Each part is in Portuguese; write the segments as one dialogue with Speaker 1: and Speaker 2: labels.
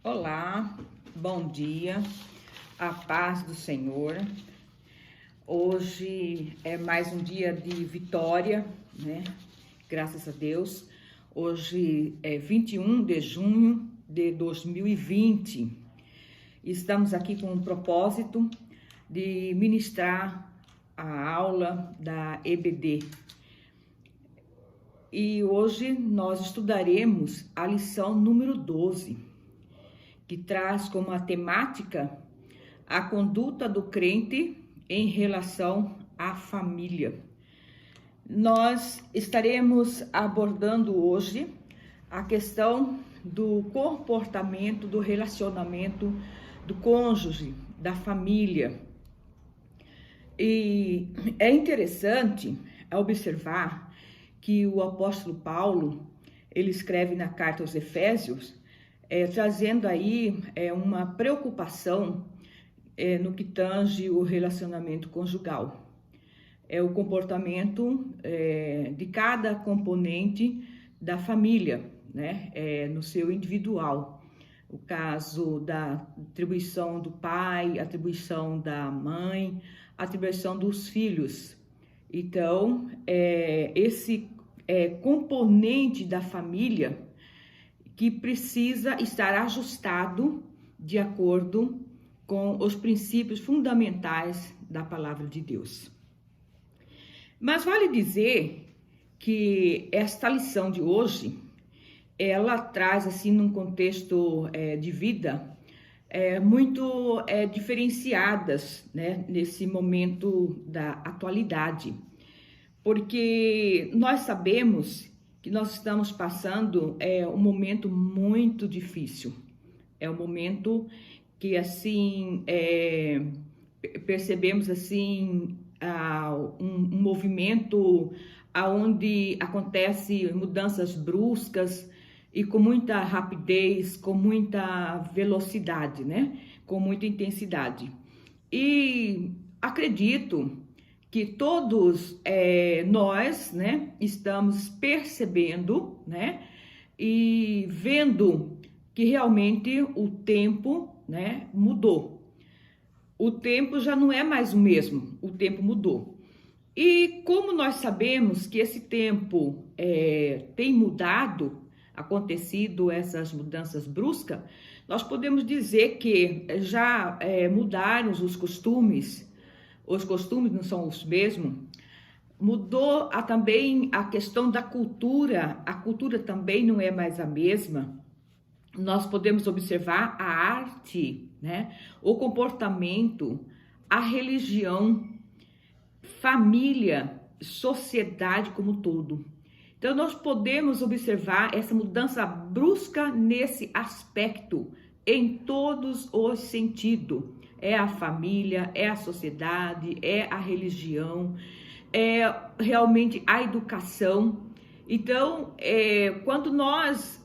Speaker 1: Olá, bom dia, a paz do Senhor. Hoje é mais um dia de vitória, né? Graças a Deus. Hoje é 21 de junho de 2020. Estamos aqui com o propósito de ministrar a aula da EBD. E hoje nós estudaremos a lição número 12, que traz como a temática a conduta do crente em relação à família. Nós estaremos abordando hoje a questão do comportamento, do relacionamento do cônjuge, da família. E é interessante observar que o apóstolo Paulo, ele escreve na carta aos Efésios, trazendo aí uma preocupação no que tange o relacionamento conjugal. É o comportamento de cada componente da família, né? No seu individual. O caso da atribuição do pai, atribuição da mãe, atribuição dos filhos. Então, esse componente da família que precisa estar ajustado de acordo com os princípios fundamentais da palavra de Deus. Mas vale dizer que esta lição de hoje, ela traz assim num contexto de vida muito diferenciadas, né, nesse momento da atualidade. Porque nós sabemos que nós estamos passando um momento muito difícil. É um momento que, assim, percebemos, assim, um movimento onde acontece mudanças bruscas e com muita rapidez, com muita velocidade, né? Com muita intensidade. E acredito que todos nós, né, estamos percebendo, né, e vendo que realmente o tempo, né, mudou. O tempo já não é mais o mesmo, o tempo mudou. E como nós sabemos que esse tempo tem mudado, acontecido essas mudanças bruscas, nós podemos dizer que já mudaram os costumes não são os mesmos. Mudou também a questão da cultura, a cultura também não é mais a mesma. Nós podemos observar a arte, né? O comportamento, a religião, família, sociedade como um todo. Então nós podemos observar essa mudança brusca nesse aspecto, em todos os sentidos. É a família, é a sociedade, é a religião, é realmente a educação. Então, quando nós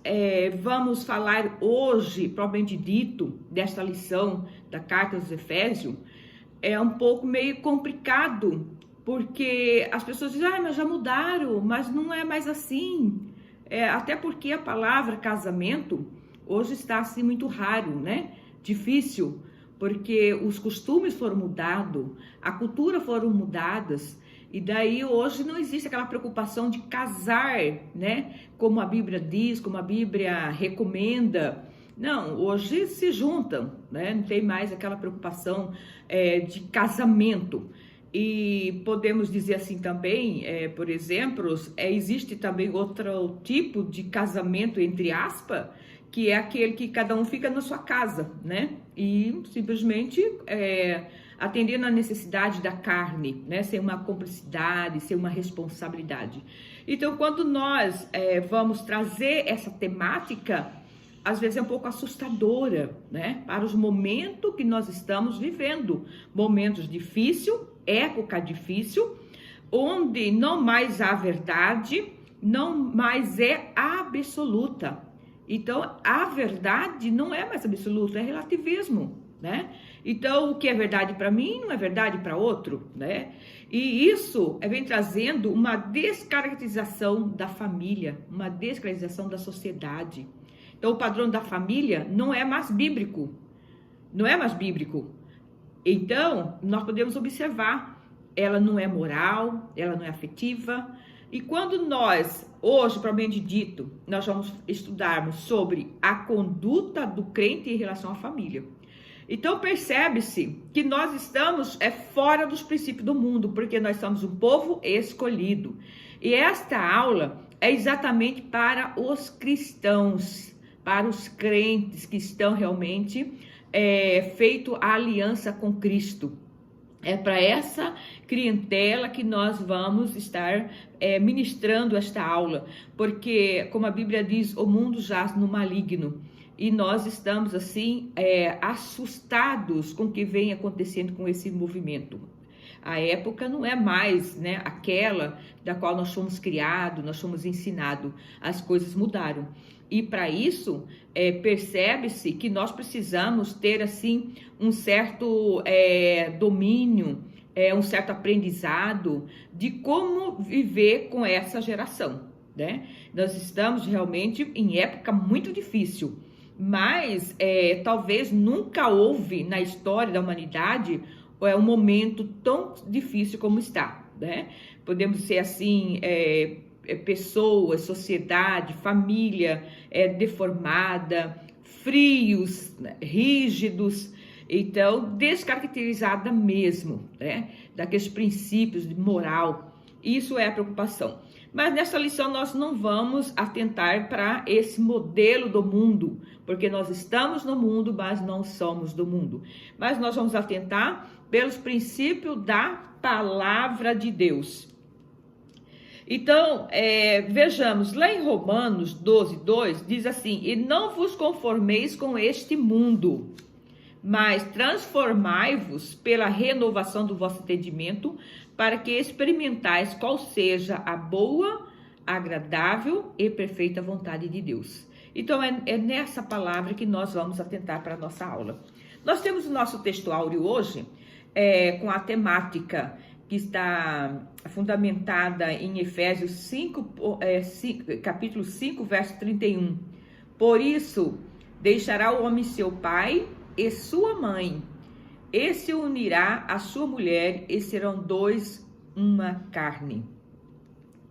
Speaker 1: vamos falar hoje, propriamente dito, desta lição da Carta aos Efésios, é um pouco meio complicado, porque as pessoas dizem, mas já mudaram, mas não é mais assim. Até porque a palavra casamento hoje está assim muito raro, né? Difícil, porque os costumes foram mudados, a cultura foram mudadas, e daí hoje não existe aquela preocupação de casar, né? Como a Bíblia diz, como a Bíblia recomenda. Não, hoje se juntam, né? Não tem mais aquela preocupação de casamento. E podemos dizer assim também, por exemplo, existe também outro tipo de casamento, entre aspas, que é aquele que cada um fica na sua casa, né? E simplesmente atendendo à necessidade da carne, né? Sem uma cumplicidade, sem uma responsabilidade. Então, quando nós vamos trazer essa temática, às vezes é um pouco assustadora, né? Para os momentos que nós estamos vivendo. Momentos difíceis, época difícil, onde não mais há verdade, não mais é absoluta. Então, a verdade não é mais absoluta, é relativismo, né? Então, o que é verdade para mim não é verdade para outro, né? E isso vem trazendo uma descaracterização da família, uma descaracterização da sociedade. Então, o padrão da família não é mais bíblico. Não é mais bíblico. Então, nós podemos observar, ela não é moral, ela não é afetiva. E quando nós, hoje, propriamente dito, nós vamos estudarmos sobre a conduta do crente em relação à família. Então, percebe-se que nós estamos fora dos princípios do mundo, porque nós somos um povo escolhido. E esta aula é exatamente para os cristãos, para os crentes que estão realmente feito a aliança com Cristo. É para essa clientela que nós vamos estar ministrando esta aula, porque, como a Bíblia diz, o mundo jaz no maligno. E nós estamos, assim, assustados com o que vem acontecendo com esse movimento. A época não é mais, né, aquela da qual nós fomos criados, nós fomos ensinados. As coisas mudaram. E para isso, percebe-se que nós precisamos ter, assim, um certo domínio, um certo aprendizado de como viver com essa geração, né? Nós estamos realmente em época muito difícil. Mas talvez nunca houve na história da humanidade um momento tão difícil como está, né? Podemos ser assim, pessoas, sociedade, família deformada, frios, rígidos, então descaracterizada mesmo, né? Daqueles princípios de moral. Isso é a preocupação. Mas nessa lição nós não vamos atentar para esse modelo do mundo, porque nós estamos no mundo, mas não somos do mundo. Mas nós vamos atentar pelos princípios da palavra de Deus. Então, vejamos, lá em Romanos 12:2, diz assim: e não vos conformeis com este mundo, mas transformai-vos pela renovação do vosso entendimento, para que experimentais qual seja a boa, agradável e perfeita vontade de Deus. Então, é nessa palavra que nós vamos atentar para a nossa aula. Nós temos o nosso texto áureo hoje, com a temática que está fundamentada em Efésios 5, capítulo 5, verso 31. Por isso, deixará o homem seu pai e sua mãe, e se unirá à sua mulher, e serão dois uma carne.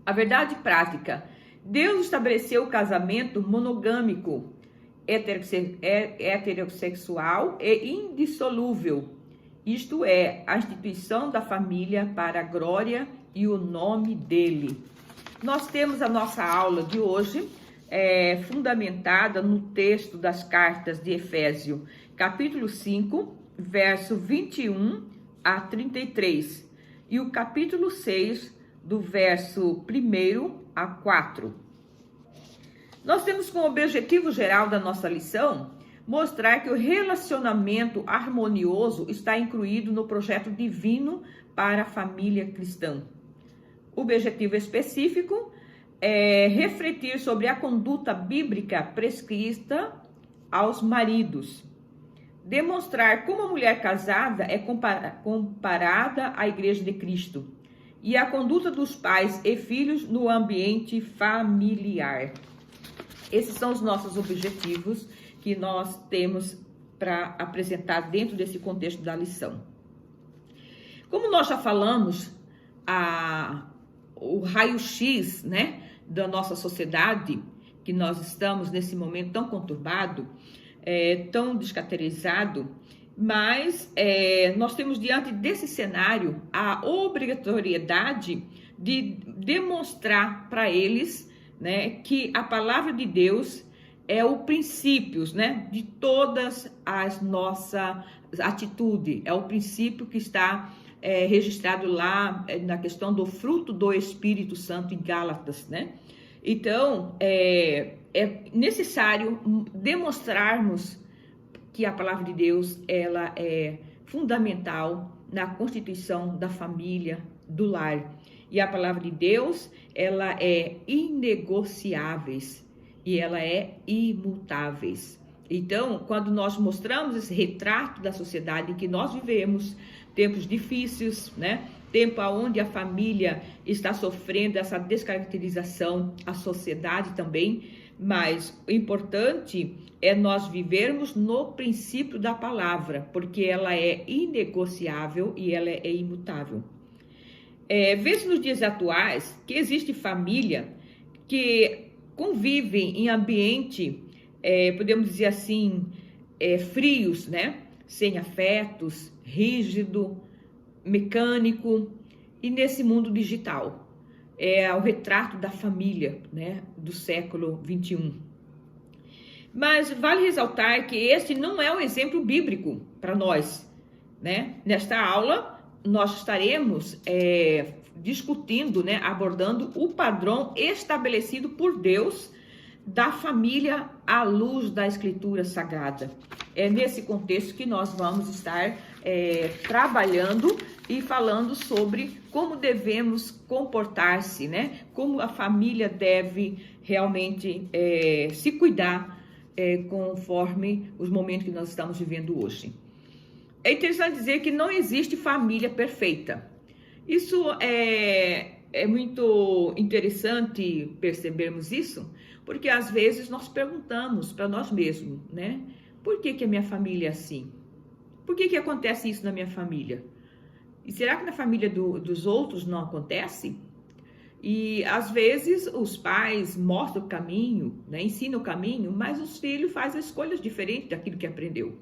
Speaker 1: A verdade prática: Deus estabeleceu o casamento monogâmico, heterossexual e indissolúvel. Isto é, a instituição da família para a glória e o nome dele. Nós temos a nossa aula de hoje fundamentada no texto das cartas de Efésios, capítulo 5, verso 21 a 33, e o capítulo 6, do verso 1 a 4. Nós temos como objetivo geral da nossa lição mostrar que o relacionamento harmonioso está incluído no projeto divino para a família cristã. O objetivo específico é refletir sobre a conduta bíblica prescrita aos maridos, demonstrar como a mulher casada é comparada à Igreja de Cristo e a conduta dos pais e filhos no ambiente familiar. Esses são os nossos objetivos que nós temos para apresentar dentro desse contexto da lição. Como nós já falamos, o raio-x, né, da nossa sociedade, que nós estamos nesse momento tão conturbado, tão descaracterizado, mas nós temos diante desse cenário a obrigatoriedade de demonstrar para eles, né, que a palavra de Deus é o princípio, né, de todas as nossas atitudes, é o princípio que está registrado lá na questão do fruto do Espírito Santo em Gálatas, né? Então, é necessário demonstrarmos que a palavra de Deus ela é fundamental na constituição da família, do lar. E a palavra de Deus ela é inegociável e ela é imutável. Então, quando nós mostramos esse retrato da sociedade em que nós vivemos, tempos difíceis, né? Tempo onde a família está sofrendo essa descaracterização, a sociedade também, Mas o importante é nós vivermos no princípio da palavra, porque ela é inegociável e ela é imutável. Vê-se nos dias atuais que existe família que convivem em ambiente, podemos dizer assim, frios, né? Sem afetos, rígido, mecânico, e nesse mundo digital. É o retrato da família, né, do século 21. Mas vale ressaltar que esse não é um exemplo bíblico para nós, né? Nesta aula, nós estaremos discutindo, né, abordando o padrão estabelecido por Deus da família à luz da Escritura Sagrada. É nesse contexto que nós vamos estar trabalhando e falando sobre como devemos comportar-se, né? Como a família deve realmente se cuidar conforme os momentos que nós estamos vivendo hoje. É interessante dizer que não existe família perfeita. Isso é muito interessante percebermos isso, porque às vezes nós perguntamos para nós mesmos, né? Por que a minha família é assim? Por que acontece isso na minha família? E será que na família dos outros não acontece? E às vezes os pais mostram o caminho, né? Ensinam o caminho, mas os filhos fazem escolhas diferentes daquilo que aprendeu.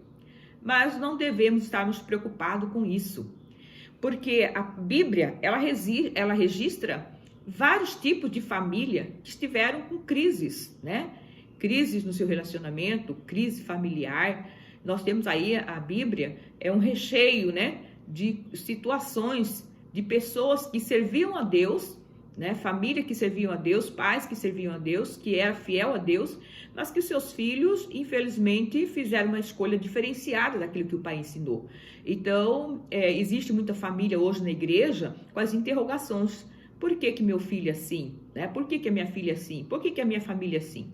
Speaker 1: Mas não devemos estarmos preocupados com isso, porque a Bíblia, ela registra vários tipos de família que estiveram com crises, né? Crises no seu relacionamento, crise familiar. Nós temos aí a Bíblia, é um recheio, né, de situações de pessoas que serviam a Deus, né, família que serviam a Deus, pais que serviam a Deus, que era fiel a Deus, mas que seus filhos, infelizmente, fizeram uma escolha diferenciada daquilo que o pai ensinou. Então, existe muita família hoje na igreja com as interrogações. Por que meu filho é assim? Né? Por que a minha filha é assim? Por que a minha família é assim?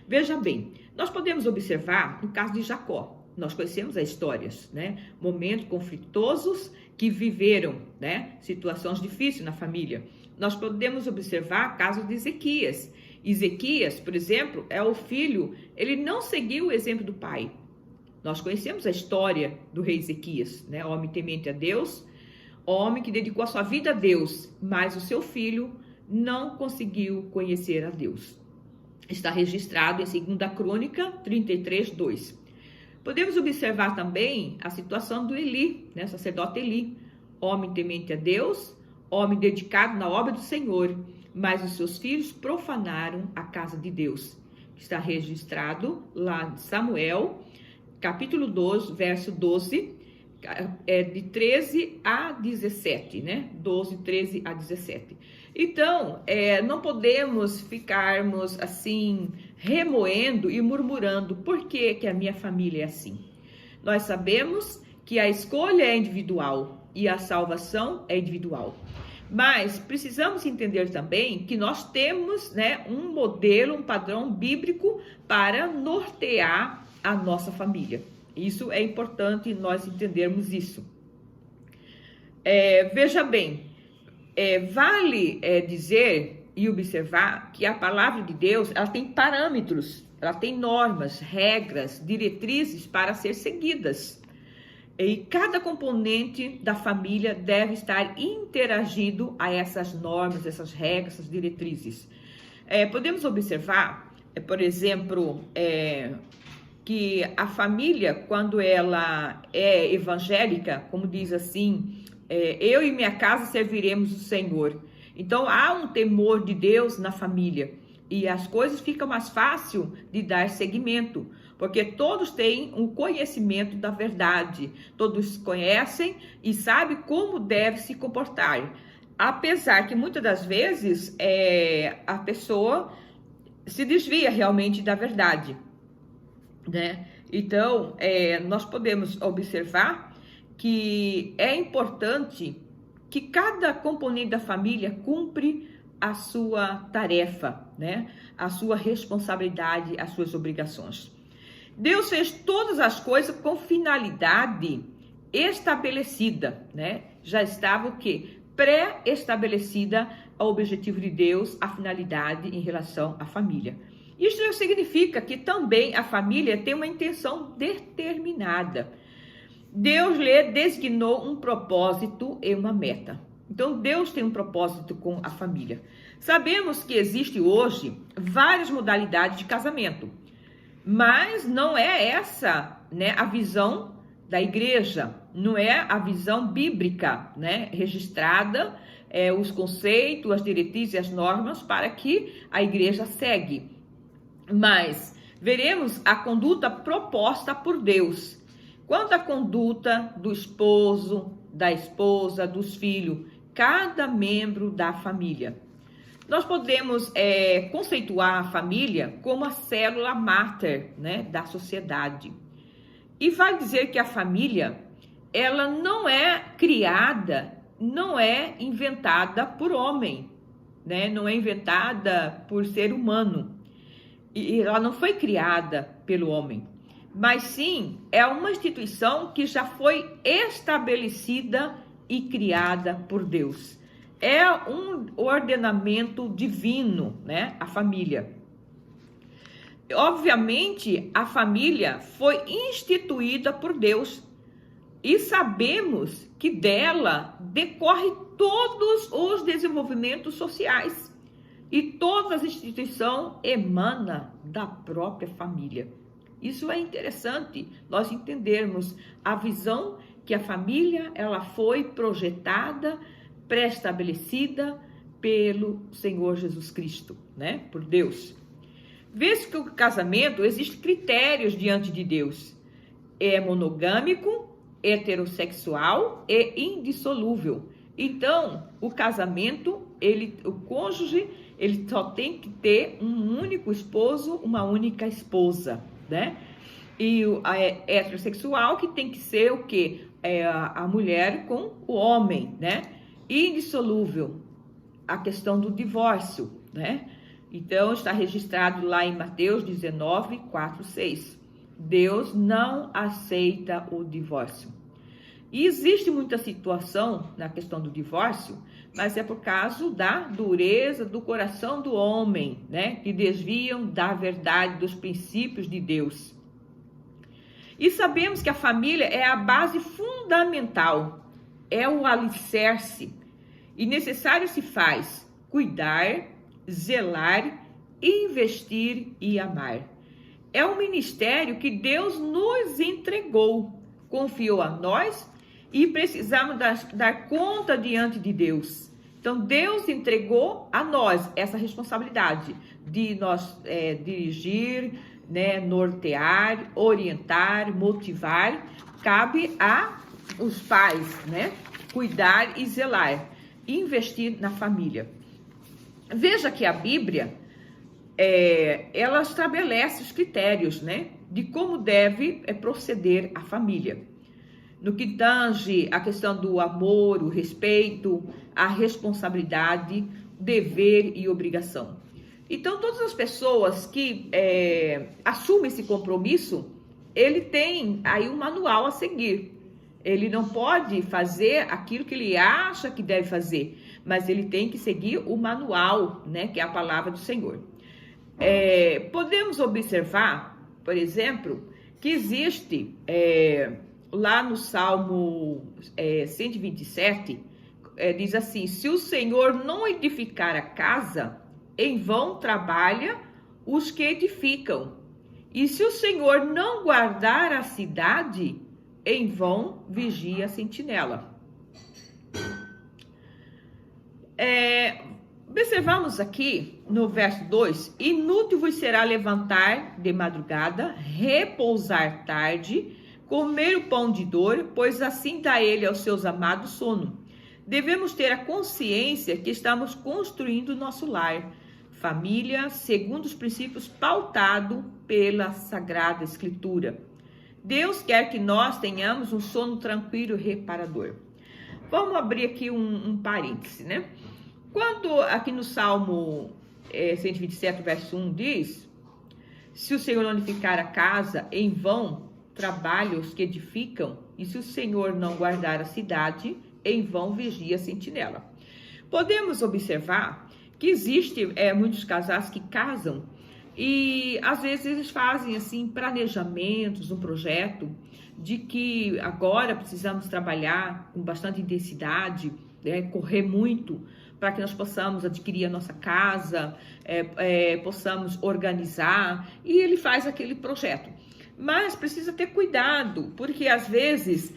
Speaker 1: Veja bem, nós podemos observar no caso de Jacó. Nós conhecemos as histórias, né? Momentos conflitosos que viveram, né? Situações difíceis na família. Nós podemos observar o caso de Ezequias. Ezequias, por exemplo, é o filho, ele não seguiu o exemplo do pai. Nós conhecemos a história do rei Ezequias, né? Homem temente a Deus, homem que dedicou a sua vida a Deus, mas o seu filho não conseguiu conhecer a Deus. Está registrado em 2 Crônica 33:2. Podemos observar também a situação do Eli, né? Sacerdote Eli, homem temente a Deus, homem dedicado na obra do Senhor, mas os seus filhos profanaram a casa de Deus. Está registrado lá em Samuel, capítulo 2, verso 12, de 13 a 17, né? 12, 13 a 17. Então, não podemos ficarmos assim, remoendo e murmurando, por que a minha família é assim? Nós sabemos que a escolha é individual e a salvação é individual. Mas precisamos entender também que nós temos, né, um modelo, um padrão bíblico para nortear a nossa família. Isso é importante nós entendermos isso. Veja bem, vale dizer e observar que a palavra de Deus, ela tem parâmetros, ela tem normas, regras, diretrizes para ser seguidas. E cada componente da família deve estar interagindo a essas normas, essas regras, essas diretrizes. Podemos observar, por exemplo, que a família, quando ela é evangélica, como diz assim, eu e minha casa serviremos o Senhor. Então, há um temor de Deus na família e as coisas ficam mais fáceis de dar seguimento, porque todos têm um conhecimento da verdade, todos conhecem e sabem como deve se comportar. Apesar que muitas das vezes a pessoa se desvia realmente da verdade, né? Então, nós podemos observar que é importante que cada componente da família cumpre a sua tarefa, né? A sua responsabilidade, as suas obrigações. Deus fez todas as coisas com finalidade estabelecida, né? Já estava o quê? Pré-estabelecida o objetivo de Deus, a finalidade em relação à família. Isso significa que também a família tem uma intenção determinada. Deus lhe designou um propósito e uma meta. Então, Deus tem um propósito com a família. Sabemos que existe hoje várias modalidades de casamento, mas não é essa, né, a visão da igreja, não é a visão bíblica, né, registrada, os conceitos, as diretrizes e as normas para que a igreja segue. Mas veremos a conduta proposta por Deus. Quanto à conduta do esposo, da esposa, dos filhos, cada membro da família. Nós podemos conceituar a família como a célula máter, né, da sociedade. E vale dizer que a família, ela não é criada, não é inventada por homem, né? Não é inventada por ser humano. E ela não foi criada pelo homem, mas sim é uma instituição que já foi estabelecida e criada por Deus. É um ordenamento divino, né? A família. Obviamente, a família foi instituída por Deus e sabemos que dela decorre todos os desenvolvimentos sociais e todas as instituições emanam da própria família. Isso é interessante nós entendermos a visão que a família ela foi projetada, pré-estabelecida pelo Senhor Jesus Cristo, né? Por Deus. Vê-se que o casamento existe critérios diante de Deus. É monogâmico, heterossexual e indissolúvel. Então, o casamento, o cônjuge, ele só tem que ter um único esposo, uma única esposa, né? E a heterossexual que tem que ser o quê? A mulher com o homem, né? Indissolúvel, a questão do divórcio, né? Então, está registrado lá em Mateus 19, 4, 6. Deus não aceita o divórcio. E existe muita situação na questão do divórcio, mas é por causa da dureza do coração do homem, né? Que desviam da verdade, dos princípios de Deus. E sabemos que a família é a base fundamental, é o alicerce. E necessário se faz cuidar, zelar, investir e amar. É um ministério que Deus nos entregou, confiou a nós e precisamos dar conta diante de Deus. Então, Deus entregou a nós essa responsabilidade de nós dirigir, né, nortear, orientar, motivar. Cabe a os pais, né, cuidar e zelar, investir na família. Veja que a Bíblia, ela estabelece os critérios, né, de como deve proceder a família. No que tange a questão do amor, o respeito, a responsabilidade, dever e obrigação. Então, todas as pessoas que assumem esse compromisso, ele tem aí um manual a seguir. Ele não pode fazer aquilo que ele acha que deve fazer, mas ele tem que seguir o manual, né, que é a palavra do Senhor. Podemos observar, por exemplo, que existe lá no Salmo 127, diz assim: se o Senhor não edificar a casa, em vão trabalha os que edificam. E se o Senhor não guardar a cidade, em vão vigia a sentinela. Observamos aqui no verso 2: inútil vos será levantar de madrugada, repousar tarde, comer o pão de dor, pois assim dá ele aos seus amados sono. Devemos ter a consciência que estamos construindo nosso lar, família, segundo os princípios pautados pela Sagrada Escritura. Deus quer que nós tenhamos um sono tranquilo e reparador. Vamos abrir aqui um parêntese, né? Quando aqui no Salmo 127, verso 1 diz: se o Senhor não edificar a casa, em vão trabalham os que edificam, e se o Senhor não guardar a cidade, em vão vigia a sentinela. Podemos observar que existe muitos casais que casam E às vezes eles fazem assim planejamentos, um projeto de que agora precisamos trabalhar com bastante intensidade, né, correr muito para que nós possamos adquirir a nossa casa, possamos organizar, e ele faz aquele projeto. Mas precisa ter cuidado, porque às vezes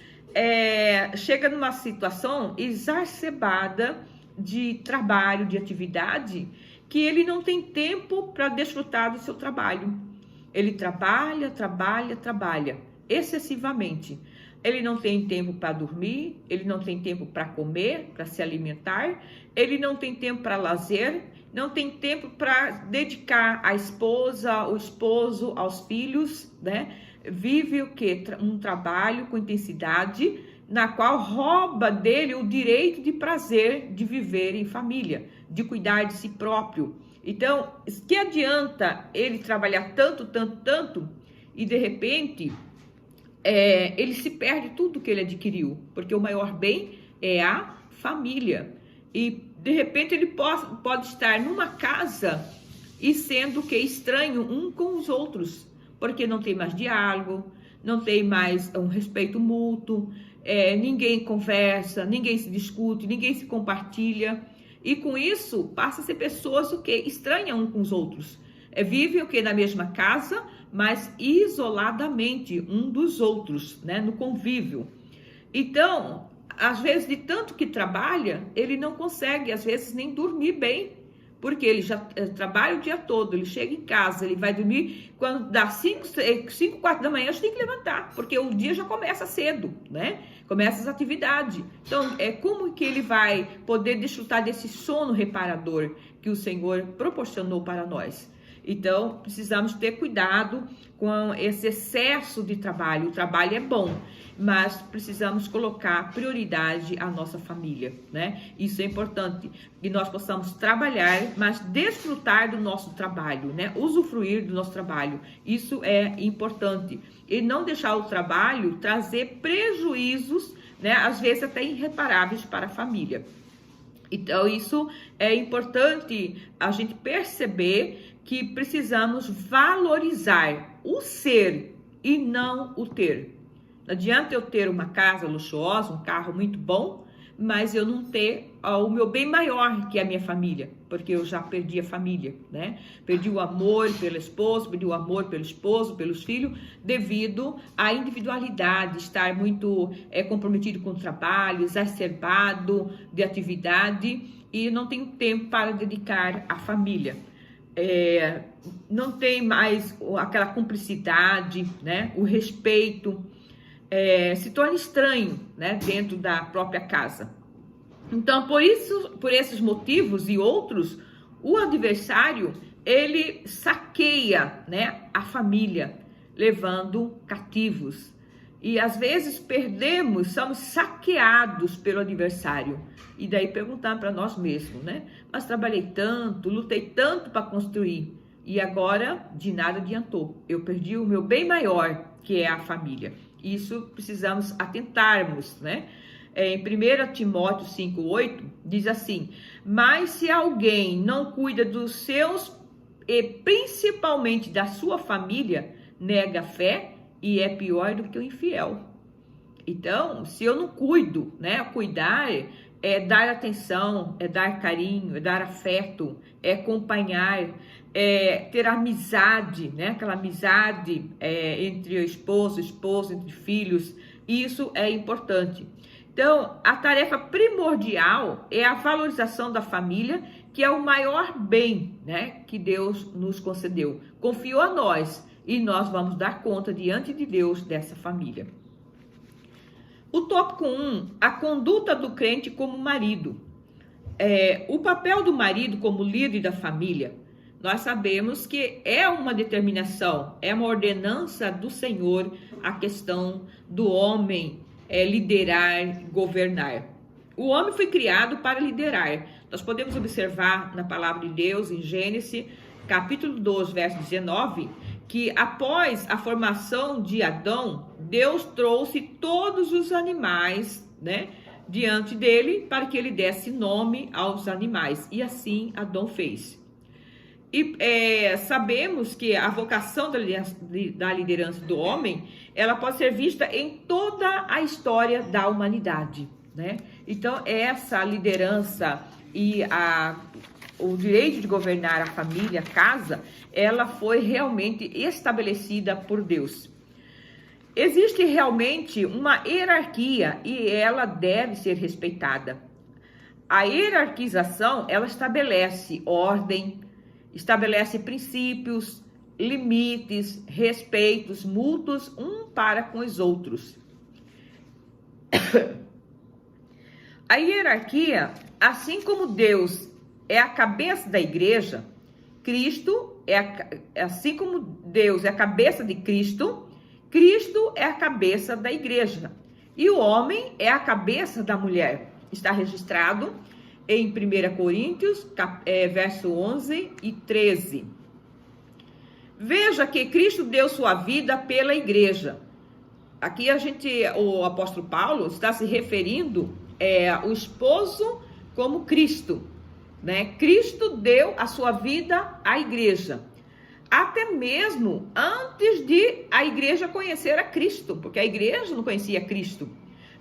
Speaker 1: chega numa situação exacerbada de trabalho, de atividade, que ele não tem tempo para desfrutar do seu trabalho. Ele trabalha excessivamente. Ele não tem tempo para dormir, ele não tem tempo para comer, para se alimentar, ele não tem tempo para lazer, não tem tempo para dedicar à esposa, ao esposo, aos filhos, né? Vive o quê? Um trabalho com intensidade, na qual rouba dele o direito de prazer de viver em família, de cuidar de si próprio. Então, que adianta ele trabalhar tanto, e de repente ele se perde tudo que ele adquiriu, porque o maior bem é a família. E de repente ele pode estar numa casa e sendo que estranho um com os outros, porque não tem mais diálogo, não tem mais um respeito mútuo, ninguém conversa, ninguém se discute, ninguém se compartilha. E com isso passa a ser pessoas o que estranham um com os outros. Vivem o que na mesma casa, mas isoladamente um dos outros, né, no convívio. Então, às vezes, de tanto que trabalha, ele não consegue, às vezes, nem dormir bem, porque ele já trabalha o dia todo, ele chega em casa, ele vai dormir, quando dá 5, 4 da manhã, a gente tem que levantar, porque o dia já começa cedo, né? Começa as atividades. Então, como que ele vai poder desfrutar desse sono reparador que o Senhor proporcionou para nós? Então, precisamos ter cuidado com esse excesso de trabalho. O trabalho é bom, mas precisamos colocar prioridade à nossa família, né? Isso é importante, que nós possamos trabalhar, mas desfrutar do nosso trabalho, né? Usufruir do nosso trabalho. Isso é importante. E não deixar o trabalho trazer prejuízos, né? Às vezes até irreparáveis para a família. Então, isso é importante a gente perceber que precisamos valorizar o ser e não o ter. Não adianta eu ter uma casa luxuosa, um carro muito bom, mas eu não ter o meu bem maior, que é a minha família, porque eu já perdi a família, né? Perdi o amor pela esposa, perdi o amor pelo esposo, pelos filhos, devido à individualidade, estar muito comprometido com o trabalho, exacerbado de atividade, e não tenho tempo para dedicar à família. Não tem mais aquela cumplicidade, né? O respeito, se torna estranho, né? Dentro da própria casa. Então, por esses motivos e outros, o adversário, ele saqueia, né? A família, levando cativos. E às vezes somos saqueados pelo adversário. E daí perguntando para nós mesmos, né? Mas trabalhei tanto, lutei tanto para construir. E agora de nada adiantou. Eu perdi o meu bem maior, que é a família. Isso precisamos atentarmos, né? Em 1 Timóteo 5,8 diz assim: mas se alguém não cuida dos seus e principalmente da sua família, nega a fé e é pior do que o infiel. Então, se eu não cuido, né? Cuidar é dar atenção, é dar carinho, é dar afeto, é acompanhar, é ter amizade, né? Aquela amizade entre o esposo, entre filhos. Isso é importante. Então, a tarefa primordial é a valorização da família, que é o maior bem, né? Que Deus nos concedeu. Confiou a nós e nós vamos dar conta diante de Deus dessa família. O tópico 1, a conduta do crente como marido. O papel do marido como líder da família, nós sabemos que é uma determinação, é uma ordenança do Senhor a questão do homem liderar, governar. O homem foi criado para liderar. Nós podemos observar na palavra de Deus, em Gênesis, capítulo 2, verso 19, que após a formação de Adão, Deus trouxe todos os animais, né, diante dele para que ele desse nome aos animais. E assim Adão fez. E sabemos que a vocação da liderança do homem, ela pode ser vista em toda a história da humanidade, né? Então, essa liderança e o direito de governar a família, a casa, ela foi realmente estabelecida por Deus. Existe realmente uma hierarquia e ela deve ser respeitada. A hierarquização, ela estabelece ordem, estabelece princípios, limites, respeitos mútuos um para com os outros. A hierarquia, assim como Deus é a cabeça da igreja, Cristo assim como Deus é a cabeça de Cristo, Cristo é a cabeça da igreja. E o homem é a cabeça da mulher. Está registrado em 1 Coríntios, verso 11 e 13. Veja que Cristo deu sua vida pela igreja. Aqui o apóstolo Paulo está se referindo ao esposo como Cristo, né? Cristo deu a sua vida à igreja, até mesmo antes de a igreja conhecer a Cristo, porque a igreja não conhecia Cristo,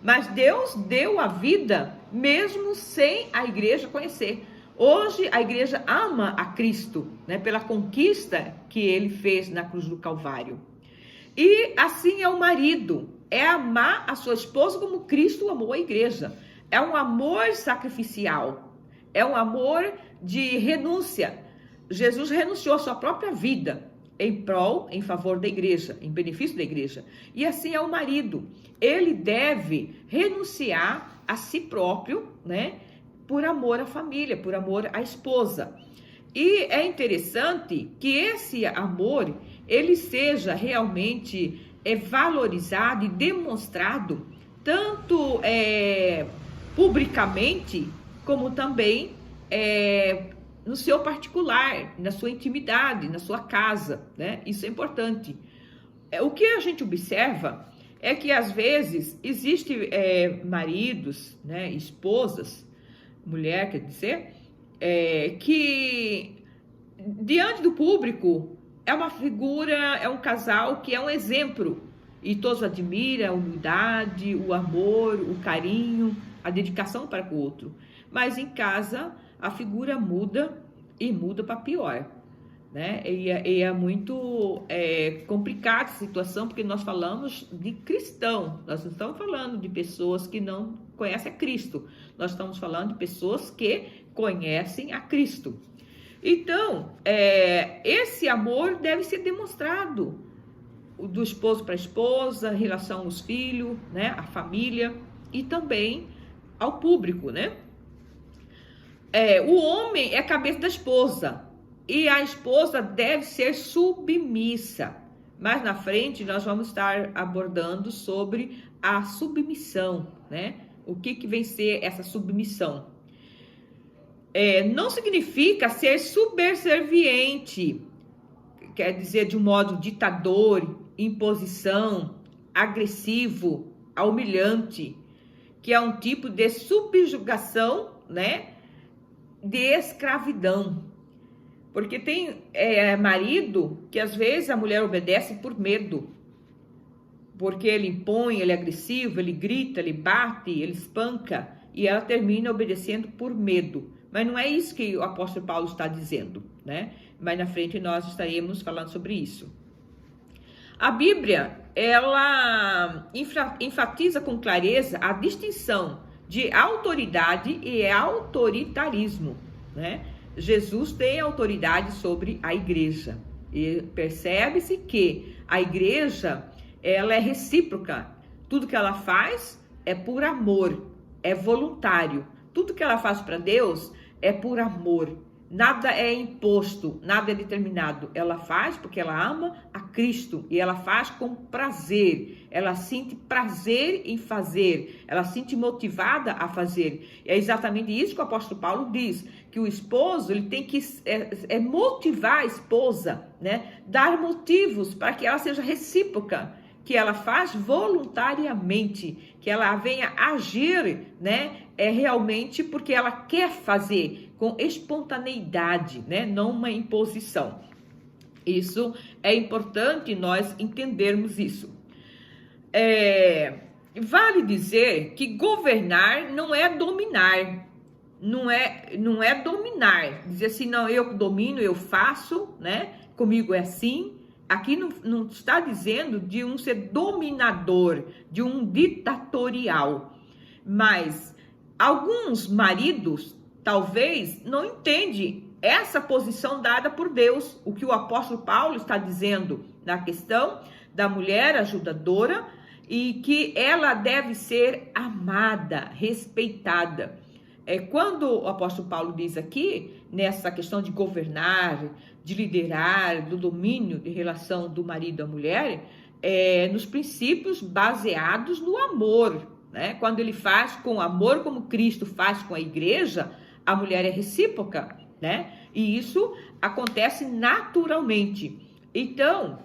Speaker 1: mas Deus deu a vida mesmo sem a igreja conhecer. Hoje a igreja ama a Cristo, né, pela conquista que ele fez na cruz do Calvário. E assim é o marido, é amar a sua esposa como Cristo amou a igreja. É um amor sacrificial, é um amor de renúncia. Jesus renunciou à sua própria vida em favor da igreja, em benefício da igreja. E assim é o marido. Ele deve renunciar a si próprio, né, por amor à família, por amor à esposa. E é interessante que esse amor, ele seja realmente valorizado e demonstrado tanto publicamente, como também no seu particular, na sua intimidade, na sua casa, né? Isso é importante. O que a gente observa é que às vezes existem maridos, né, esposas, mulher, quer dizer, que diante do público é uma figura, é um casal que é um exemplo e todos admiram a humildade, o amor, o carinho, a dedicação para com o outro. Mas em casa a figura muda e muda para pior, né? E é muito complicada a situação, porque nós falamos de cristão, nós não estamos falando de pessoas que não conhecem a Cristo, nós estamos falando de pessoas que conhecem a Cristo. Então, esse amor deve ser demonstrado do esposo para a esposa, em relação aos filhos, né, a família e também ao público, né? O homem é a cabeça da esposa e a esposa deve ser submissa. Mais na frente nós vamos estar abordando sobre a submissão, né? O que vem ser essa submissão? Não significa ser subserviente, quer dizer de um modo ditador, imposição, agressivo, humilhante, que é um tipo de subjugação, né? De escravidão, porque tem marido que às vezes a mulher obedece por medo, porque ele impõe, ele é agressivo, ele grita, ele bate, ele espanca e ela termina obedecendo por medo. Mas não é isso que o apóstolo Paulo está dizendo, né? Mas na frente nós estaremos falando sobre isso. A Bíblia, ela enfatiza com clareza a distinção de autoridade e autoritarismo, né? Jesus tem autoridade sobre a igreja. E percebe-se que a igreja, ela é recíproca. Tudo que ela faz é por amor, é voluntário. Tudo que ela faz para Deus é por amor. Nada é imposto, nada é determinado. Ela faz porque ela ama a Cristo e ela faz com prazer. Ela sente prazer em fazer, ela se sente motivada a fazer. É exatamente isso que o apóstolo Paulo diz, que o esposo ele tem que motivar a esposa, né? Dar motivos para que ela seja recíproca, que ela faz voluntariamente, que ela venha agir, né? Realmente porque ela quer fazer, com espontaneidade, né? Não uma imposição. Isso é importante nós entendermos isso. Vale dizer que governar não é dominar, não é dominar, dizer assim, não, eu domino, eu faço, né? Comigo é assim. Aqui não está dizendo de um ser dominador, de um ditatorial, mas alguns maridos talvez não entendem essa posição dada por Deus, o que o apóstolo Paulo está dizendo na questão da mulher ajudadora, e que ela deve ser amada, respeitada. Quando o apóstolo Paulo diz aqui, nessa questão de governar, de liderar, do domínio de relação do marido à mulher, nos princípios baseados no amor, né? Quando ele faz com amor, como Cristo faz com a igreja, a mulher é recíproca, né? E isso acontece naturalmente. Então,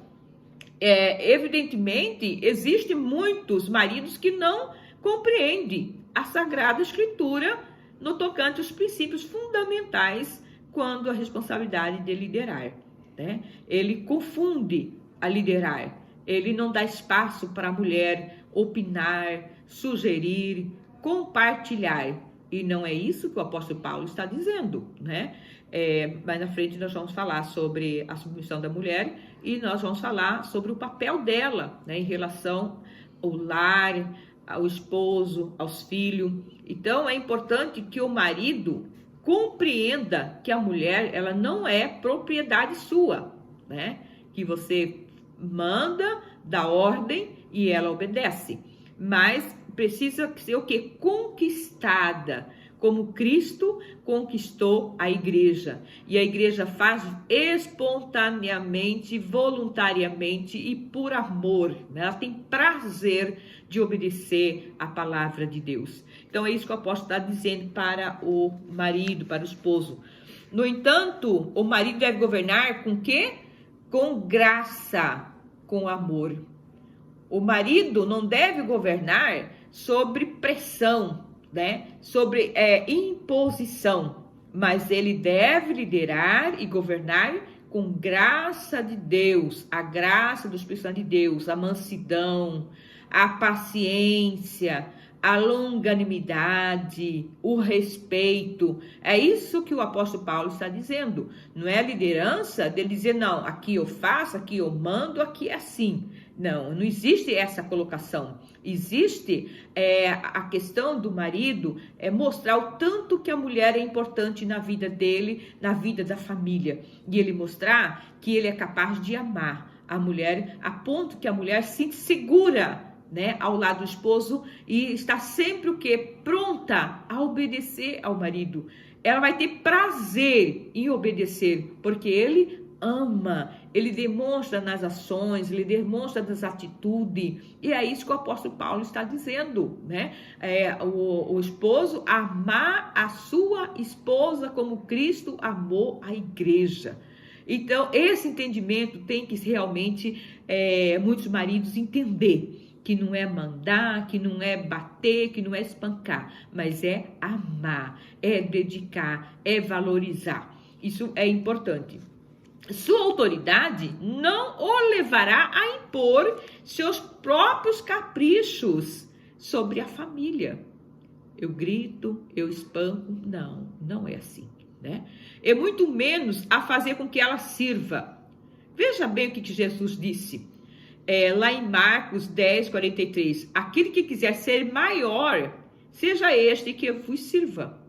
Speaker 1: evidentemente, existem muitos maridos que não compreendem a Sagrada Escritura no tocante aos princípios fundamentais quando a responsabilidade de liderar, né? Ele confunde a liderar, ele não dá espaço para a mulher opinar, sugerir, compartilhar, e não é isso que o apóstolo Paulo está dizendo, né? Mais na frente nós vamos falar sobre a submissão da mulher e nós vamos falar sobre o papel dela, né, em relação ao lar, ao esposo, aos filhos. Então é importante que o marido compreenda que a mulher, ela não é propriedade sua, né? Que você manda, dá ordem e ela obedece, mas precisa ser o quê? Conquistada, como Cristo conquistou a igreja. E a igreja faz espontaneamente, voluntariamente e por amor, né? Ela tem prazer de obedecer a palavra de Deus. Então é isso que o apóstolo está dizendo para o marido, para o esposo. No entanto, o marido deve governar com quê? Com graça, com amor. O marido não deve governar sobre pressão, né? Sobre imposição, mas ele deve liderar e governar com graça de Deus, a graça do Espírito Santo de Deus, a mansidão, a paciência, a longanimidade, o respeito. É isso que o apóstolo Paulo está dizendo. Não é a liderança dele dizer, não, aqui eu faço, aqui eu mando, aqui é assim. Não existe essa colocação. Existe a questão do marido mostrar o tanto que a mulher é importante na vida dele, na vida da família. E ele mostrar que ele é capaz de amar a mulher a ponto que a mulher se sente segura, né, ao lado do esposo e está sempre o quê? Pronta a obedecer ao marido. Ela vai ter prazer em obedecer, porque ele ama, ele demonstra nas ações, ele demonstra nas atitudes, e é isso que o apóstolo Paulo está dizendo, né? O esposo amar a sua esposa como Cristo amou a igreja. Então, esse entendimento tem que realmente muitos maridos entender, que não é mandar, que não é bater, que não é espancar, mas é amar, é dedicar, é valorizar. Isso é importante. Sua autoridade não o levará a impor seus próprios caprichos sobre a família. Eu grito, eu espanco, não é assim, né? É muito menos a fazer com que ela sirva. Veja bem o que Jesus disse. Lá em Marcos 10, 43, aquele que quiser ser maior, seja este que vos sirva.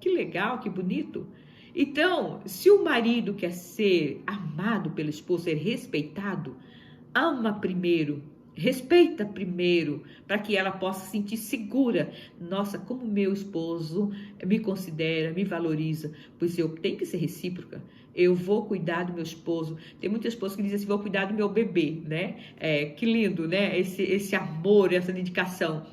Speaker 1: Que legal, que bonito. Então, se o marido quer ser amado pela esposa, ser respeitado, ama primeiro, respeita primeiro, para que ela possa se sentir segura. Nossa, como meu esposo me considera, me valoriza, pois eu tenho que ser recíproca. Eu vou cuidar do meu esposo. Tem muitas esposas que dizem assim, vou cuidar do meu bebê, né? Que lindo, né? Esse amor, essa dedicação.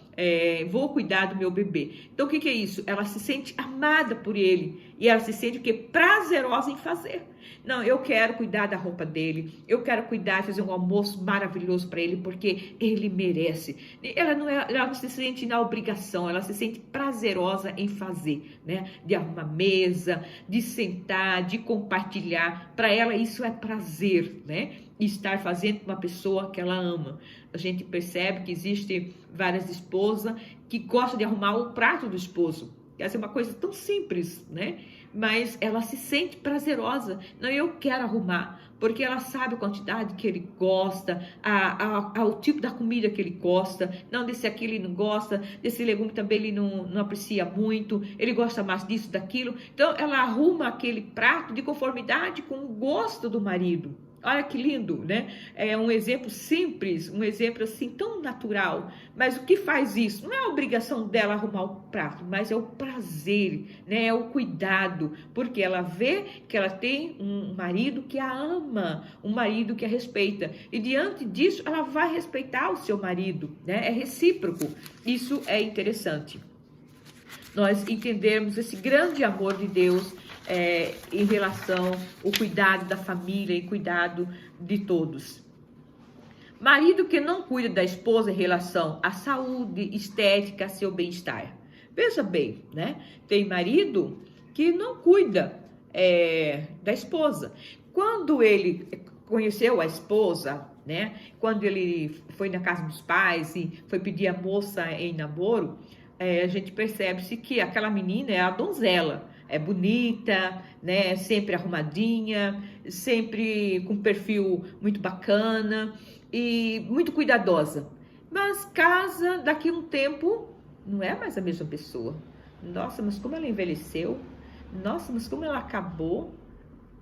Speaker 1: Vou cuidar do meu bebê. Então, o que é isso? Ela se sente amada por ele. E ela se sente o quê? Prazerosa em fazer. Não, eu quero cuidar da roupa dele, eu quero cuidar, fazer um almoço maravilhoso para ele, porque ele merece. Ela não se sente na obrigação, ela se sente prazerosa em fazer, né? De arrumar mesa, de sentar, de compartilhar. Para ela isso é prazer, né? Estar fazendo com uma pessoa que ela ama. A gente percebe que existe várias esposas que gostam de arrumar o prato do esposo. Essa é uma coisa tão simples, né? Mas ela se sente prazerosa. Não, eu quero arrumar, porque ela sabe a quantidade que ele gosta, o tipo da comida que ele gosta. Não, desse aqui ele não gosta, desse legume também ele não aprecia muito, ele gosta mais disso, daquilo. Então, ela arruma aquele prato de conformidade com o gosto do marido. Olha que lindo, né? É um exemplo simples, um exemplo assim tão natural. Mas o que faz isso? Não é a obrigação dela arrumar o prato, mas é o prazer, né? É o cuidado, porque ela vê que ela tem um marido que a ama, um marido que a respeita. E diante disso, ela vai respeitar o seu marido, né? É recíproco. Isso é interessante. Nós entendermos esse grande amor de Deus em relação ao cuidado da família e cuidado de todos. Marido que não cuida da esposa em relação à saúde, estética, seu bem-estar. Veja bem, né? Tem marido que não cuida da esposa. Quando ele conheceu a esposa, né? Quando ele foi na casa dos pais e foi pedir a moça em namoro, a gente percebe-se que aquela menina é a donzela. É bonita, né? Sempre arrumadinha, sempre com perfil muito bacana e muito cuidadosa. Mas casa, daqui a um tempo, não é mais a mesma pessoa. Nossa, mas como ela envelheceu. Nossa, mas como ela acabou.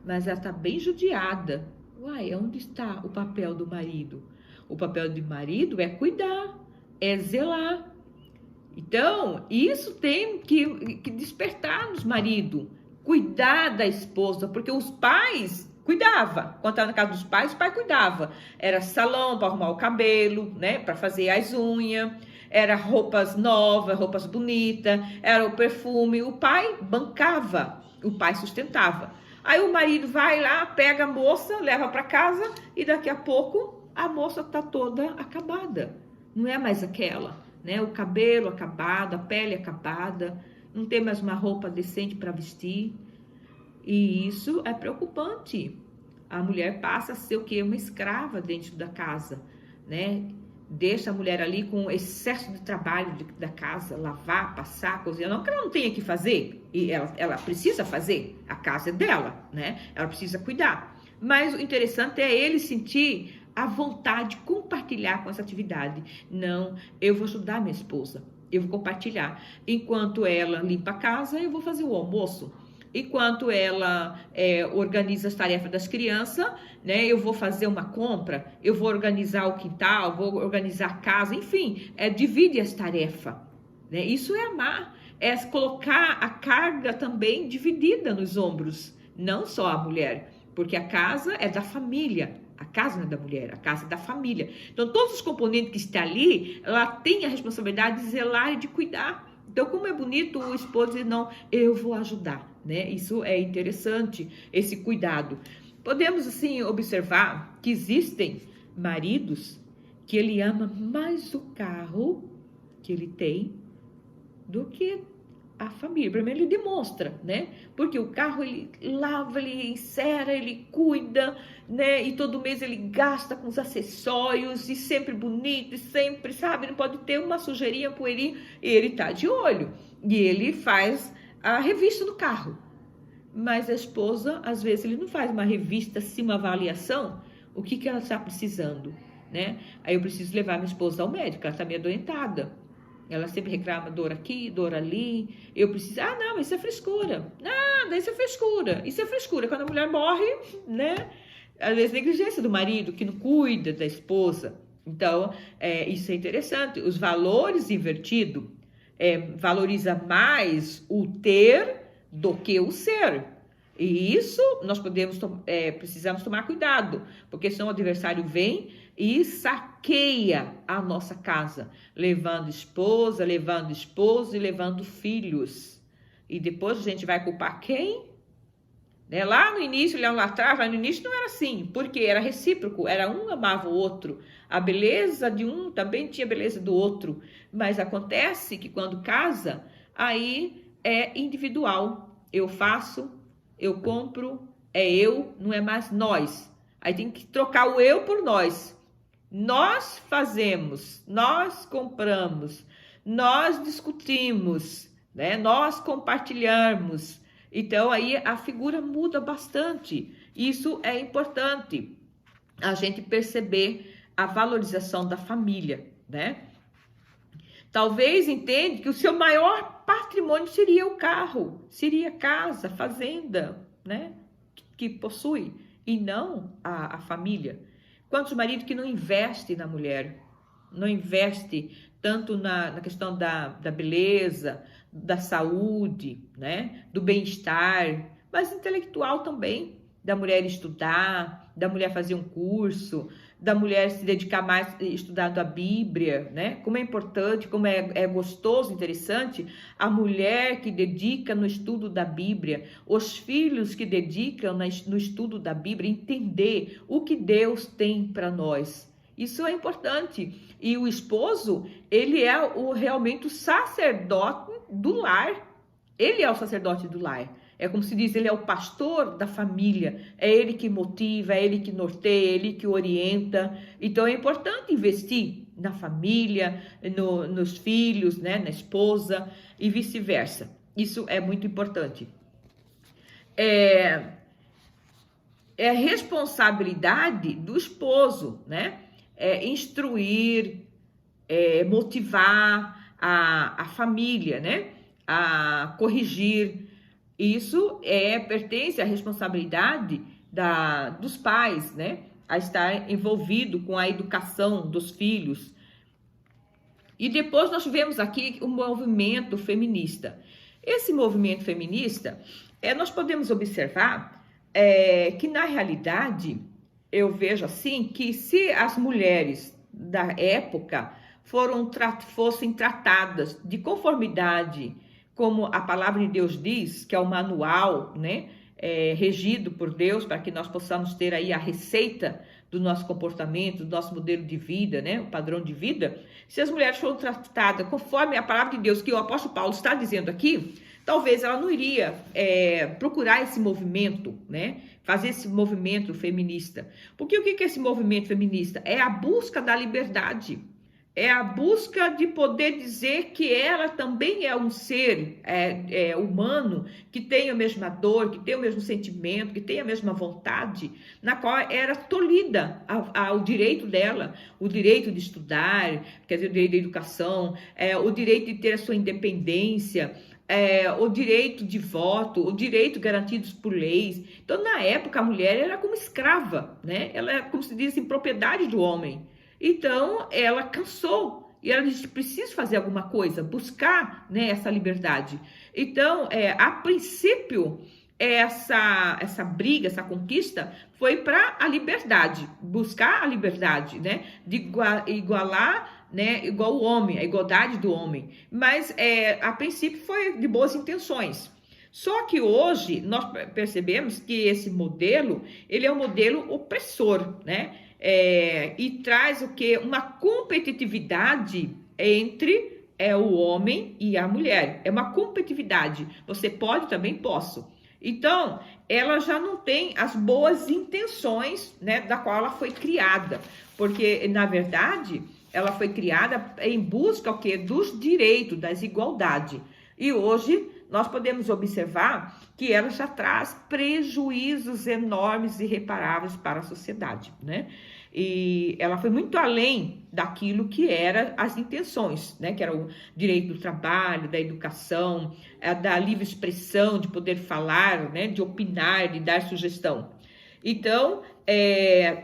Speaker 1: Mas ela está bem judiada. Uai, onde está o papel do marido? O papel do marido é cuidar, é zelar. Então, isso tem que despertar nos maridos, cuidar da esposa, porque os pais cuidavam. Quando estava na casa dos pais, o pai cuidava. Era salão para arrumar o cabelo, né, para fazer as unhas, era roupas novas, roupas bonitas, era o perfume. O pai bancava, o pai sustentava. Aí o marido vai lá, pega a moça, leva para casa e daqui a pouco a moça está toda acabada. Não é mais aquela. Né? O cabelo acabado, a pele acabada, não tem mais uma roupa decente para vestir. E isso é preocupante. A mulher passa a ser o quê? Uma escrava dentro da casa, né? Deixa a mulher ali com excesso de trabalho da casa, lavar, passar, cozinhar. Não que ela não tenha que fazer, e ela precisa fazer, a casa é dela, né? Ela precisa cuidar. Mas o interessante é ele sentir a vontade de compartilhar com essa atividade. Não, eu vou ajudar minha esposa, eu vou compartilhar. Enquanto ela limpa a casa, eu vou fazer o almoço. Enquanto ela organiza as tarefas das crianças, né, eu vou fazer uma compra, eu vou organizar o quintal, vou organizar a casa, enfim, divide as tarefas. Né? Isso é amar, é colocar a carga também dividida nos ombros, não só a mulher, porque a casa é da família. A casa não é da mulher, a casa é da família. Então, todos os componentes que estão ali, ela tem a responsabilidade de zelar e de cuidar. Então, como é bonito o esposo dizer, não, eu vou ajudar, né? Isso é interessante, esse cuidado. Podemos, assim, observar que existem maridos que ele ama mais o carro que ele tem do que a família. Primeiro ele demonstra, né? Porque o carro ele lava, ele encera, ele cuida, né? E todo mês ele gasta com os acessórios e sempre bonito, e sempre, sabe? Não pode ter uma sujeirinha, poeirinha. E ele tá de olho. E ele faz a revista do carro. Mas a esposa, às vezes, ele não faz uma revista, assim, uma avaliação. O que ela está precisando, né? Aí eu preciso levar minha esposa ao médico, ela está meio adoentada. Ela sempre reclama dor aqui, dor ali. Eu preciso... Ah, não, isso é frescura. Nada, isso é frescura. Isso é frescura. Quando a mulher morre, né? Às vezes, negligência do marido, que não cuida da esposa. Então, isso é interessante. Os valores invertidos valoriza mais o ter do que o ser. E isso nós precisamos tomar cuidado, porque senão o adversário vem e saqueia a nossa casa, levando esposa, levando esposo e levando filhos. E depois a gente vai culpar quem? né? Lá no início, lá atrás, lá no início não era assim, porque era recíproco, era um amava o outro. A beleza de um também tinha a beleza do outro, mas acontece que quando casa, aí é individual. Eu faço, eu compro, é eu, não é mais nós. Aí tem que trocar o eu por nós. Nós fazemos, nós compramos, nós discutimos, né? Nós compartilhamos. Então aí a figura muda bastante. Isso é importante, a gente perceber a valorização da família, né? Talvez entenda que o seu maior patrimônio seria o carro, seria casa, fazenda, né? Que possui, e não a família. Quantos maridos que não investem na mulher, não investem tanto na questão da beleza, da saúde, né? Do bem-estar, mas intelectual também, da mulher estudar, da mulher fazer um curso, da mulher se dedicar mais estudando a Bíblia, né? Como é importante, como é gostoso, interessante, a mulher que dedica no estudo da Bíblia, os filhos que dedicam no estudo da Bíblia, entender o que Deus tem para nós. Isso é importante. E o esposo, ele é realmente o sacerdote do lar. Ele é o sacerdote do lar. É como se diz, ele é o pastor da família, é ele que motiva, é ele que norteia, é ele que orienta. Então é importante investir na família, nos filhos, né, na esposa e vice-versa. Isso é muito importante. É responsabilidade do esposo, né? Instruir, motivar a família, né? A corrigir. Isso pertence à responsabilidade dos pais, né? A estar envolvido com a educação dos filhos. E depois nós tivemos aqui o movimento feminista. Esse movimento feminista, nós podemos observar que na realidade, eu vejo assim, que se as mulheres da época fossem tratadas de conformidade, como a palavra de Deus diz, que é o manual, né, regido por Deus, para que nós possamos ter aí a receita do nosso comportamento, do nosso modelo de vida, né, o padrão de vida. Se as mulheres foram tratadas conforme a palavra de Deus, que o apóstolo Paulo está dizendo aqui, talvez ela não iria procurar esse movimento, né, fazer esse movimento feminista. Porque o que é esse movimento feminista? É a busca da liberdade. É a busca de poder dizer que ela também é um ser humano, que tem a mesma dor, que tem o mesmo sentimento, que tem a mesma vontade, na qual era tolhida ao direito dela, o direito de estudar, quer dizer, o direito da educação, o direito de ter a sua independência, o direito de voto, o direito garantidos por leis. Então, na época, a mulher era como escrava, né? Ela é, como se diz assim, propriedade do homem. Então, ela cansou e ela disse, preciso fazer alguma coisa, buscar, né, essa liberdade. Então, a princípio, essa briga, essa conquista foi para a liberdade, buscar a liberdade, né, de igualar, né, igual o homem, a igualdade do homem. Mas, a princípio, foi de boas intenções. Só que hoje nós percebemos que esse modelo, ele é um modelo opressor, né? E traz o que? Uma competitividade entre o homem e a mulher. É uma competitividade. Você pode, também posso. Então, ela já não tem as boas intenções, né, da qual ela foi criada. Porque, na verdade, ela foi criada em busca o quê? Dos direitos, das igualdades. E hoje nós podemos observar que ela já traz prejuízos enormes e irreparáveis para a sociedade, né? E ela foi muito além daquilo que eram as intenções, né? Que era o direito do trabalho, da educação, da livre expressão, de poder falar, né? De opinar, de dar sugestão. Então,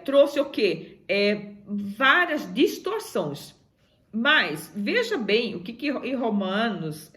Speaker 1: trouxe o quê? Várias distorções. Mas, veja bem o que em Romanos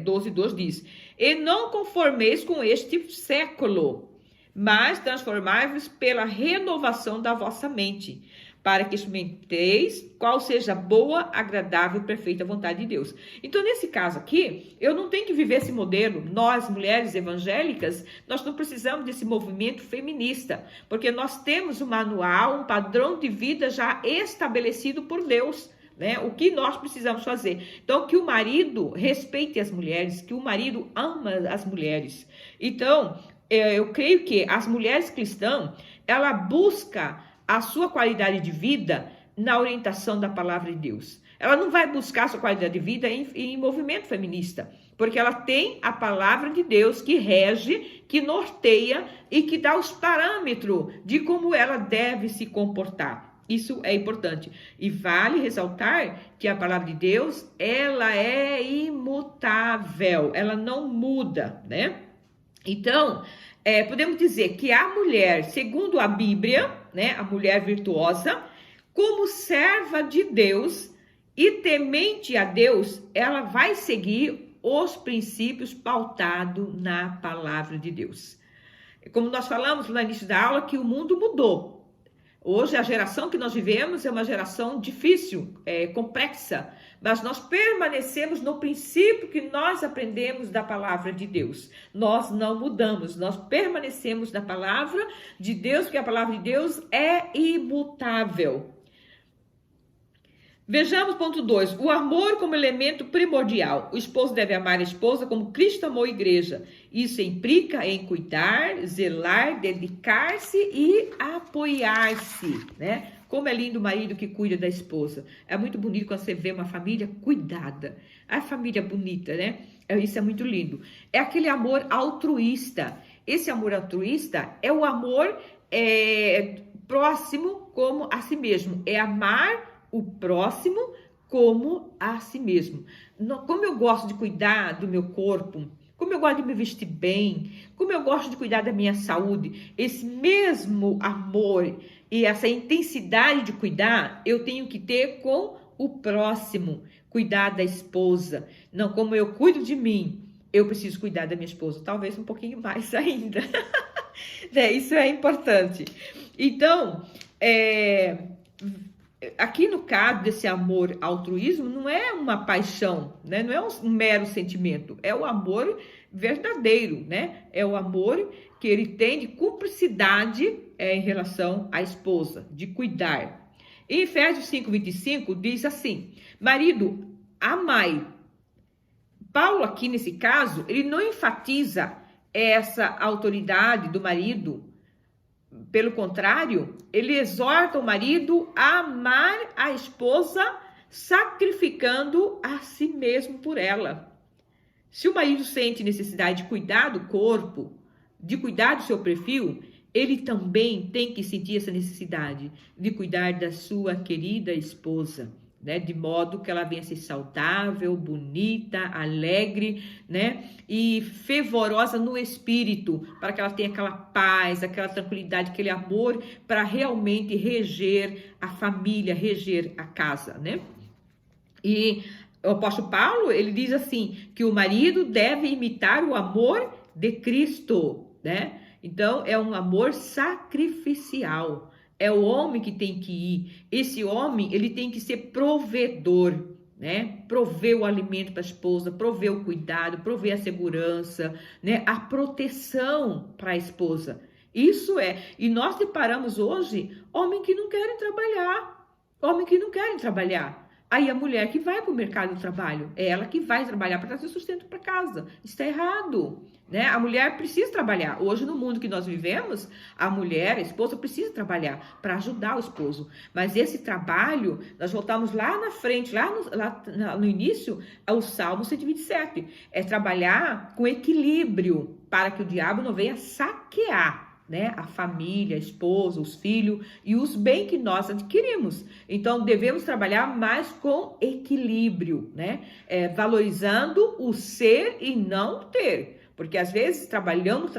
Speaker 1: 12:2 diz. E não conformeis com este século, mas transformai-vos pela renovação da vossa mente, para que experimenteis qual seja a boa, agradável e perfeita vontade de Deus. Então, nesse caso aqui, eu não tenho que viver esse modelo. Nós, mulheres evangélicas, nós não precisamos desse movimento feminista, porque nós temos um manual, um padrão de vida já estabelecido por Deus, né? O que nós precisamos fazer? Então, que o marido respeite as mulheres, que o marido ama as mulheres. Então, eu creio que as mulheres cristãs, ela busca a sua qualidade de vida na orientação da palavra de Deus. Ela não vai buscar a sua qualidade de vida em movimento feminista, porque ela tem a palavra de Deus que rege, que norteia e que dá os parâmetros de como ela deve se comportar. Isso é importante. E vale ressaltar que a palavra de Deus, ela é imutável, ela não muda, né? Então, podemos dizer que a mulher, segundo a Bíblia, né, a mulher virtuosa, como serva de Deus e temente a Deus, ela vai seguir os princípios pautados na palavra de Deus. Como nós falamos no início da aula, que o mundo mudou. Hoje, a geração que nós vivemos é uma geração difícil, complexa, mas nós permanecemos no princípio que nós aprendemos da palavra de Deus. Nós não mudamos, nós permanecemos na palavra de Deus, porque a palavra de Deus é imutável. Vejamos ponto 2, o amor como elemento primordial. O esposo deve amar a esposa como Cristo amou a igreja. Isso implica em cuidar, zelar, dedicar-se e apoiar-se, né? Como é lindo o marido que cuida da esposa. É muito bonito quando você vê uma família cuidada. A família bonita, né? Isso é muito lindo. É aquele amor altruísta. Esse amor altruísta é o amor próximo como a si mesmo. É amar o próximo como a si mesmo. Como eu gosto de cuidar do meu corpo, como eu gosto de me vestir bem, como eu gosto de cuidar da minha saúde, esse mesmo amor e essa intensidade de cuidar, eu tenho que ter com o próximo, cuidar da esposa. Não, como eu cuido de mim, eu preciso cuidar da minha esposa, talvez um pouquinho mais ainda. Isso é importante. Então, aqui no caso desse amor altruísmo, não é uma paixão, né? Não é um mero sentimento, é o amor verdadeiro, né? É o amor que ele tem de cumplicidade em relação à esposa, de cuidar. Em Efésios 5:25 diz assim, marido, amai. Paulo aqui nesse caso, ele não enfatiza essa autoridade do marido. Pelo contrário, ele exorta o marido a amar a esposa, sacrificando a si mesmo por ela. Se o marido sente necessidade de cuidar do corpo, de cuidar do seu perfil, ele também tem que sentir essa necessidade de cuidar da sua querida esposa, né? De modo que ela venha ser saudável, bonita, alegre, né? E fervorosa no espírito, para que ela tenha aquela paz, aquela tranquilidade, aquele amor, para realmente reger a família, reger a casa, né? E o apóstolo Paulo, ele diz assim, que o marido deve imitar o amor de Cristo, né? Então, é um amor sacrificial. É o homem que tem que ir. Esse homem, ele tem que ser provedor, né? Prover o alimento para a esposa, prover o cuidado, prover a segurança, né? A proteção para a esposa. Isso é. E nós deparamos hoje homens que não querem trabalhar. Homens que não querem trabalhar. Aí a mulher que vai para o mercado de trabalho, é ela que vai trabalhar para trazer sustento para casa. Isso está errado, né? A mulher precisa trabalhar. Hoje, no mundo que nós vivemos, a mulher, a esposa, precisa trabalhar para ajudar o esposo. Mas esse trabalho, nós voltamos lá na frente, lá no início, ao Salmo 127. É trabalhar com equilíbrio para que o diabo não venha saquear, né? A família, a esposa, os filhos e os bens que nós adquirimos. Então, devemos trabalhar mais com equilíbrio, né? Valorizando o ser e não o ter. Porque às vezes trabalhamos,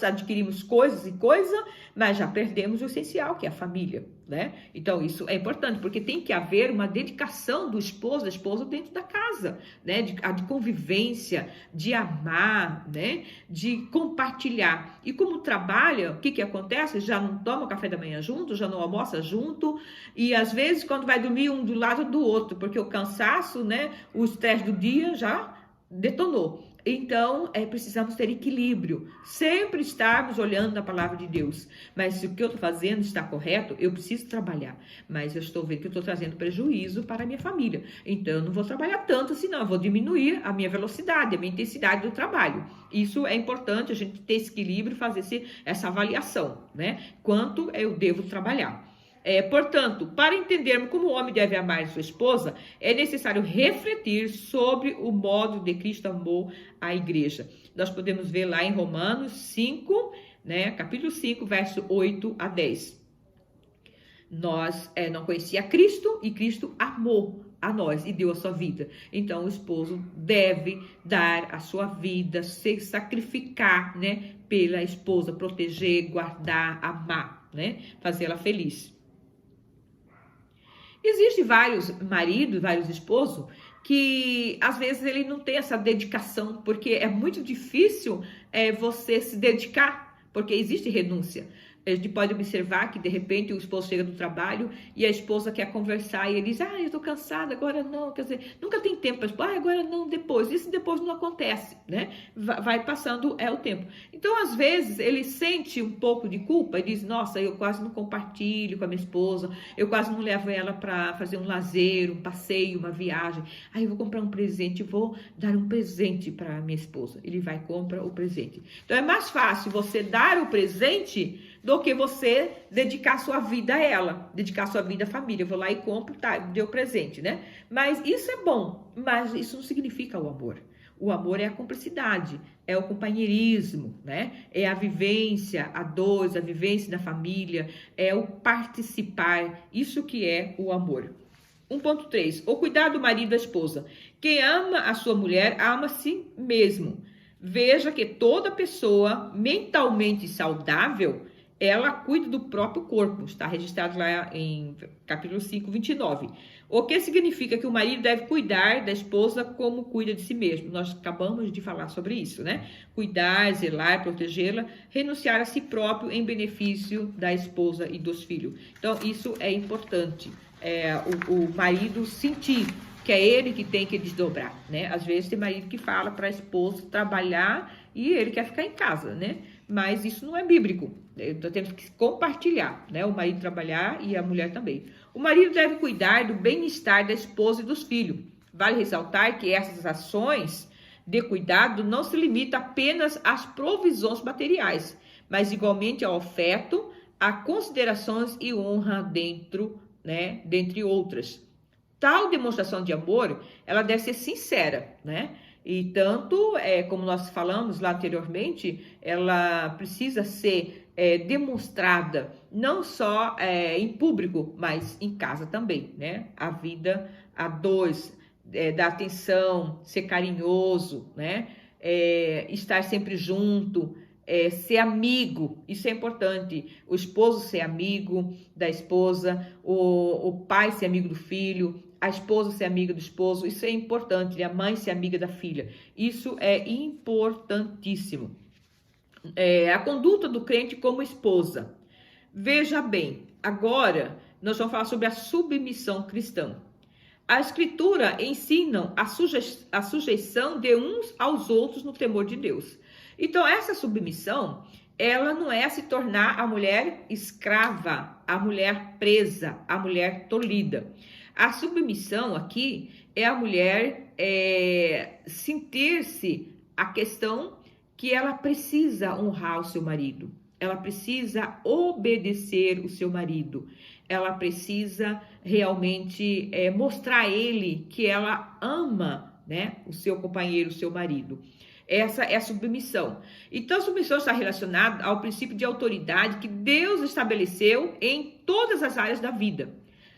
Speaker 1: adquirimos coisas e coisas, mas já perdemos o essencial, que é a família. né? Então, isso é importante, porque tem que haver uma dedicação do esposo, da esposa dentro da casa, né? De convivência, de amar, né? De compartilhar. E como trabalha, o que acontece? Já não toma café da manhã junto, já não almoça junto, e às vezes quando vai dormir um do lado do outro, porque o cansaço, né? O estresse do dia já detonou. Então, precisamos ter equilíbrio, sempre estarmos olhando na palavra de Deus. Mas se o que eu estou fazendo está correto, eu preciso trabalhar. Mas eu estou vendo que eu estou trazendo prejuízo para a minha família. Então, eu não vou trabalhar tanto, senão eu vou diminuir a minha velocidade, a minha intensidade do trabalho. Isso é importante, a gente ter esse equilíbrio, fazer essa avaliação, né? Quanto eu devo trabalhar. Portanto, para entendermos como o homem deve amar sua esposa, é necessário refletir sobre o modo de Cristo amou a igreja. Nós podemos ver lá em Romanos 5, né, capítulo 5, verso 8 a 10. Nós não conhecíamos Cristo e Cristo amou a nós e deu a sua vida. Então, o esposo deve dar a sua vida, se sacrificar, né, pela esposa, proteger, guardar, amar, né, fazê-la feliz. Existem vários maridos, vários esposos, que às vezes ele não tem essa dedicação, porque é muito difícil você se dedicar, porque existe renúncia. A gente pode observar que de repente o esposo chega do trabalho e a esposa quer conversar e ele diz, eu tô cansada, agora não, quer dizer, nunca tem tempo para agora não, depois, isso depois não acontece, né? Vai passando o tempo. Então, às vezes, ele sente um pouco de culpa e diz, nossa, eu quase não compartilho com a minha esposa, eu quase não levo ela para fazer um lazer, um passeio, uma viagem, aí eu vou comprar um presente, vou dar um presente para minha esposa. Ele vai e compra o presente. Então, é mais fácil você dar o presente do que você dedicar sua vida a ela, dedicar sua vida à família. Eu vou lá e compro, tá, deu presente, né? Mas isso é bom, mas isso não significa o amor. O amor é a cumplicidade, é o companheirismo, né? É a vivência a dois, a vivência da família, é o participar, isso que é o amor. 1.3, o cuidado do marido e da esposa. Quem ama a sua mulher, ama a si mesmo. Veja que toda pessoa mentalmente saudável, ela cuida do próprio corpo, está registrado lá em capítulo 5, 29. O que significa que o marido deve cuidar da esposa como cuida de si mesmo. Nós acabamos de falar sobre isso, né? Cuidar, zelar, protegê-la, renunciar a si próprio em benefício da esposa e dos filhos. Então, isso é importante, o marido sentir que é ele que tem que desdobrar, né? Às vezes tem marido que fala para a esposa trabalhar e ele quer ficar em casa, né? Mas isso não é bíblico. Então, temos que compartilhar, né? O marido trabalhar e a mulher também. O marido deve cuidar do bem-estar da esposa e dos filhos. Vale ressaltar que essas ações de cuidado não se limitam apenas às provisões materiais, mas igualmente ao afeto, a considerações e honra dentre outras. Tal demonstração de amor, ela deve ser sincera, né? E tanto, como nós falamos lá anteriormente, ela precisa ser demonstrada não só em público, mas em casa também, né? A vida a dois, dar atenção, ser carinhoso, né? Estar sempre junto, ser amigo, isso é importante. O esposo ser amigo da esposa, o pai ser amigo do filho, a esposa ser amiga do esposo, isso é importante, a mãe ser amiga da filha, isso é importantíssimo. A conduta do crente como esposa. Veja bem, agora nós vamos falar sobre a submissão cristã. A Escritura ensina a sujeição de uns aos outros no temor de Deus. Então, essa submissão, ela não é se tornar a mulher escrava, a mulher presa, a mulher tolhida. A submissão aqui é a mulher sentir-se a questão que ela precisa honrar o seu marido, ela precisa obedecer o seu marido, ela precisa realmente mostrar a ele que ela ama, né, o seu companheiro, o seu marido. Essa é a submissão. Então, a submissão está relacionada ao princípio de autoridade que Deus estabeleceu em todas as áreas da vida.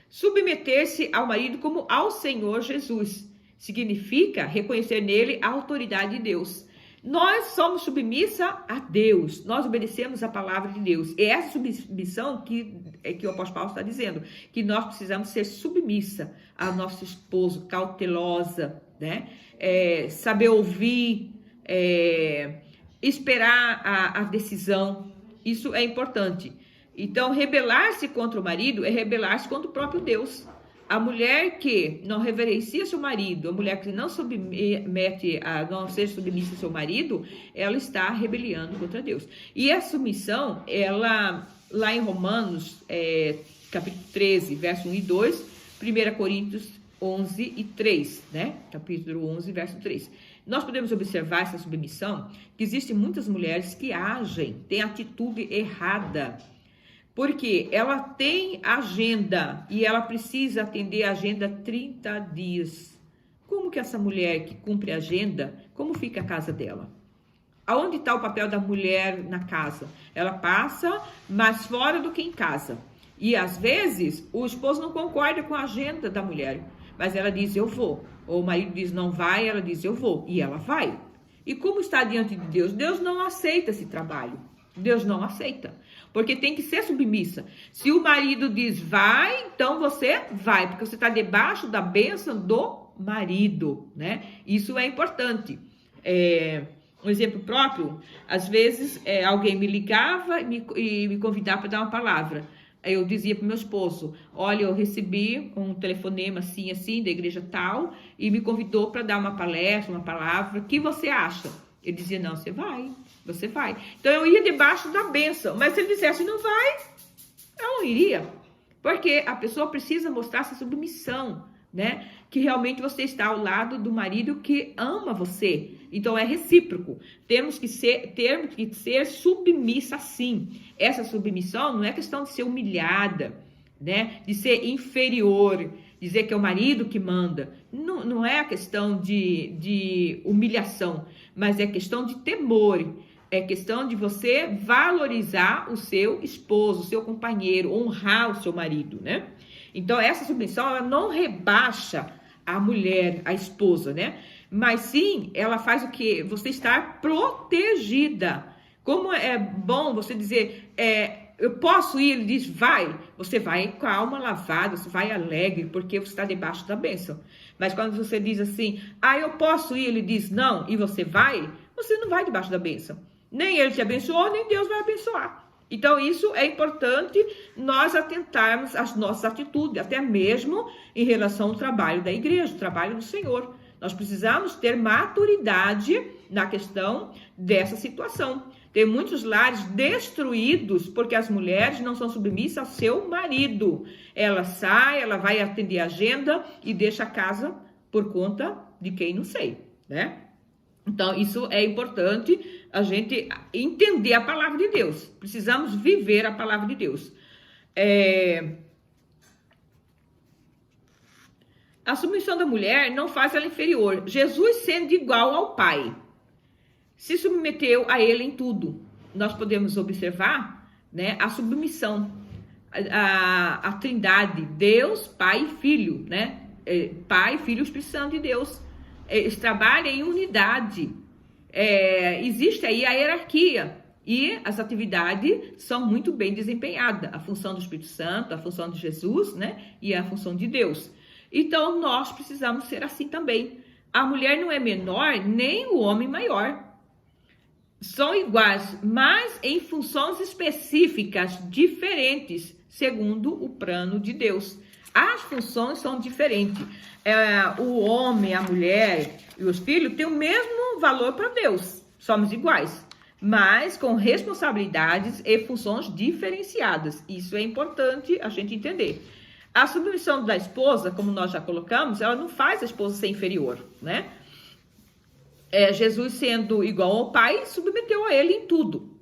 Speaker 1: Submeter-se ao marido como ao Senhor Jesus significa reconhecer nele a autoridade de Deus. Nós somos submissa a Deus, nós obedecemos a palavra de Deus. E essa submissão que o apóstolo Paulo está dizendo, que nós precisamos ser submissa ao nosso esposo, cautelosa, né? Saber ouvir, esperar a decisão, isso é importante. Então, rebelar-se contra o marido é rebelar-se contra o próprio Deus. A mulher que não reverencia seu marido, a mulher que não não seja submissa ao seu marido, ela está rebeliando contra Deus. E a submissão, ela, lá em Romanos, capítulo 13, verso 1 e 2, 1 Coríntios 11 e 3, né? Capítulo 11, verso 3. Nós podemos observar essa submissão, que existem muitas mulheres que agem, têm atitude errada, porque ela tem agenda e ela precisa atender a agenda 30 dias. Como que essa mulher que cumpre a agenda, como fica a casa dela? Aonde está o papel da mulher na casa? Ela passa mais fora do que em casa. E às vezes o esposo não concorda com a agenda da mulher, mas ela diz, eu vou. Ou o marido diz, não vai, ela diz, eu vou. E ela vai. E como está diante de Deus? Deus não aceita esse trabalho. Deus não aceita. Porque tem que ser submissa. Se o marido diz vai, então você vai. Porque você está debaixo da bênção do marido, né? Isso é importante. Um exemplo próprio, às vezes alguém me ligava e me convidava para dar uma palavra. Eu dizia para o meu esposo, olha, eu recebi um telefonema assim, assim, da igreja tal, e me convidou para dar uma palestra, uma palavra, o que você acha? Ele dizia, não, você vai. Então eu ia debaixo da bênção, mas se ele dissesse, não vai, eu não iria. Porque a pessoa precisa mostrar essa submissão, né? Que realmente você está ao lado do marido que ama você. Então é recíproco. Temos que ser submissa sim. Essa submissão não é questão de ser humilhada, né? De ser inferior, dizer que é o marido que manda. Não é a questão de humilhação, mas é questão de temor. É questão de você valorizar o seu esposo, o seu companheiro, honrar o seu marido, né? Então, essa submissão, ela não rebaixa a mulher, a esposa, né? Mas sim, ela faz o quê? Você estar protegida. Como é bom você dizer, eu posso ir? Ele diz, vai. Você vai com a alma lavada, você vai alegre, porque você está debaixo da bênção. Mas quando você diz assim, eu posso ir? Ele diz, não, e você não vai debaixo da bênção. Nem ele te abençoou, nem Deus vai abençoar. Então, isso é importante nós atentarmos às nossas atitudes, até mesmo em relação ao trabalho da igreja, o trabalho do Senhor. Nós precisamos ter maturidade na questão dessa situação. Tem muitos lares destruídos porque as mulheres não são submissas ao seu marido. Ela sai, ela vai atender a agenda e deixa a casa por conta de quem não sei, né? Então, isso é importante a gente entender a palavra de Deus. Precisamos viver a palavra de Deus. A submissão da mulher não faz ela inferior. Jesus, sendo igual ao Pai, se submeteu a ele em tudo. Nós podemos observar, né, a submissão, a trindade, Deus, Pai e Filho, né? Pai, Filho e Espírito Santo de Deus. Eles trabalham em unidade. Existe aí a hierarquia e as atividades são muito bem desempenhadas. A função do Espírito Santo, a função de Jesus, né? E a função de Deus. Então, nós precisamos ser assim também. A mulher não é menor, nem o homem maior. São iguais, mas em funções específicas diferentes, segundo o plano de Deus. As funções são diferentes. O homem, a mulher e os filhos têm o mesmo valor para Deus. Somos iguais, mas com responsabilidades e funções diferenciadas. Isso é importante a gente entender. A submissão da esposa, como nós já colocamos, ela não faz a esposa ser inferior, né? Jesus, sendo igual ao Pai, submeteu a ele em tudo.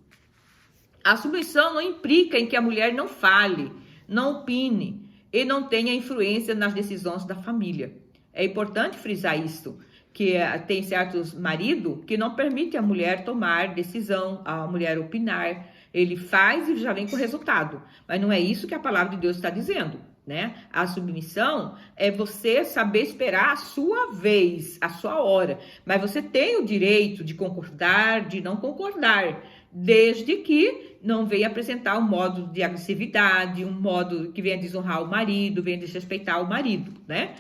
Speaker 1: A submissão não implica em que a mulher não fale, não opine e não tenha influência nas decisões da família. É importante frisar isso, que tem certos maridos que não permitem a mulher tomar decisão, a mulher opinar. Ele faz e já vem com o resultado. Mas não é isso que a palavra de Deus está dizendo, né? A submissão é você saber esperar a sua vez, a sua hora. Mas você tem o direito de concordar, de não concordar, desde que não venha apresentar um modo de agressividade, um modo que venha desonrar o marido, venha desrespeitar o marido, né?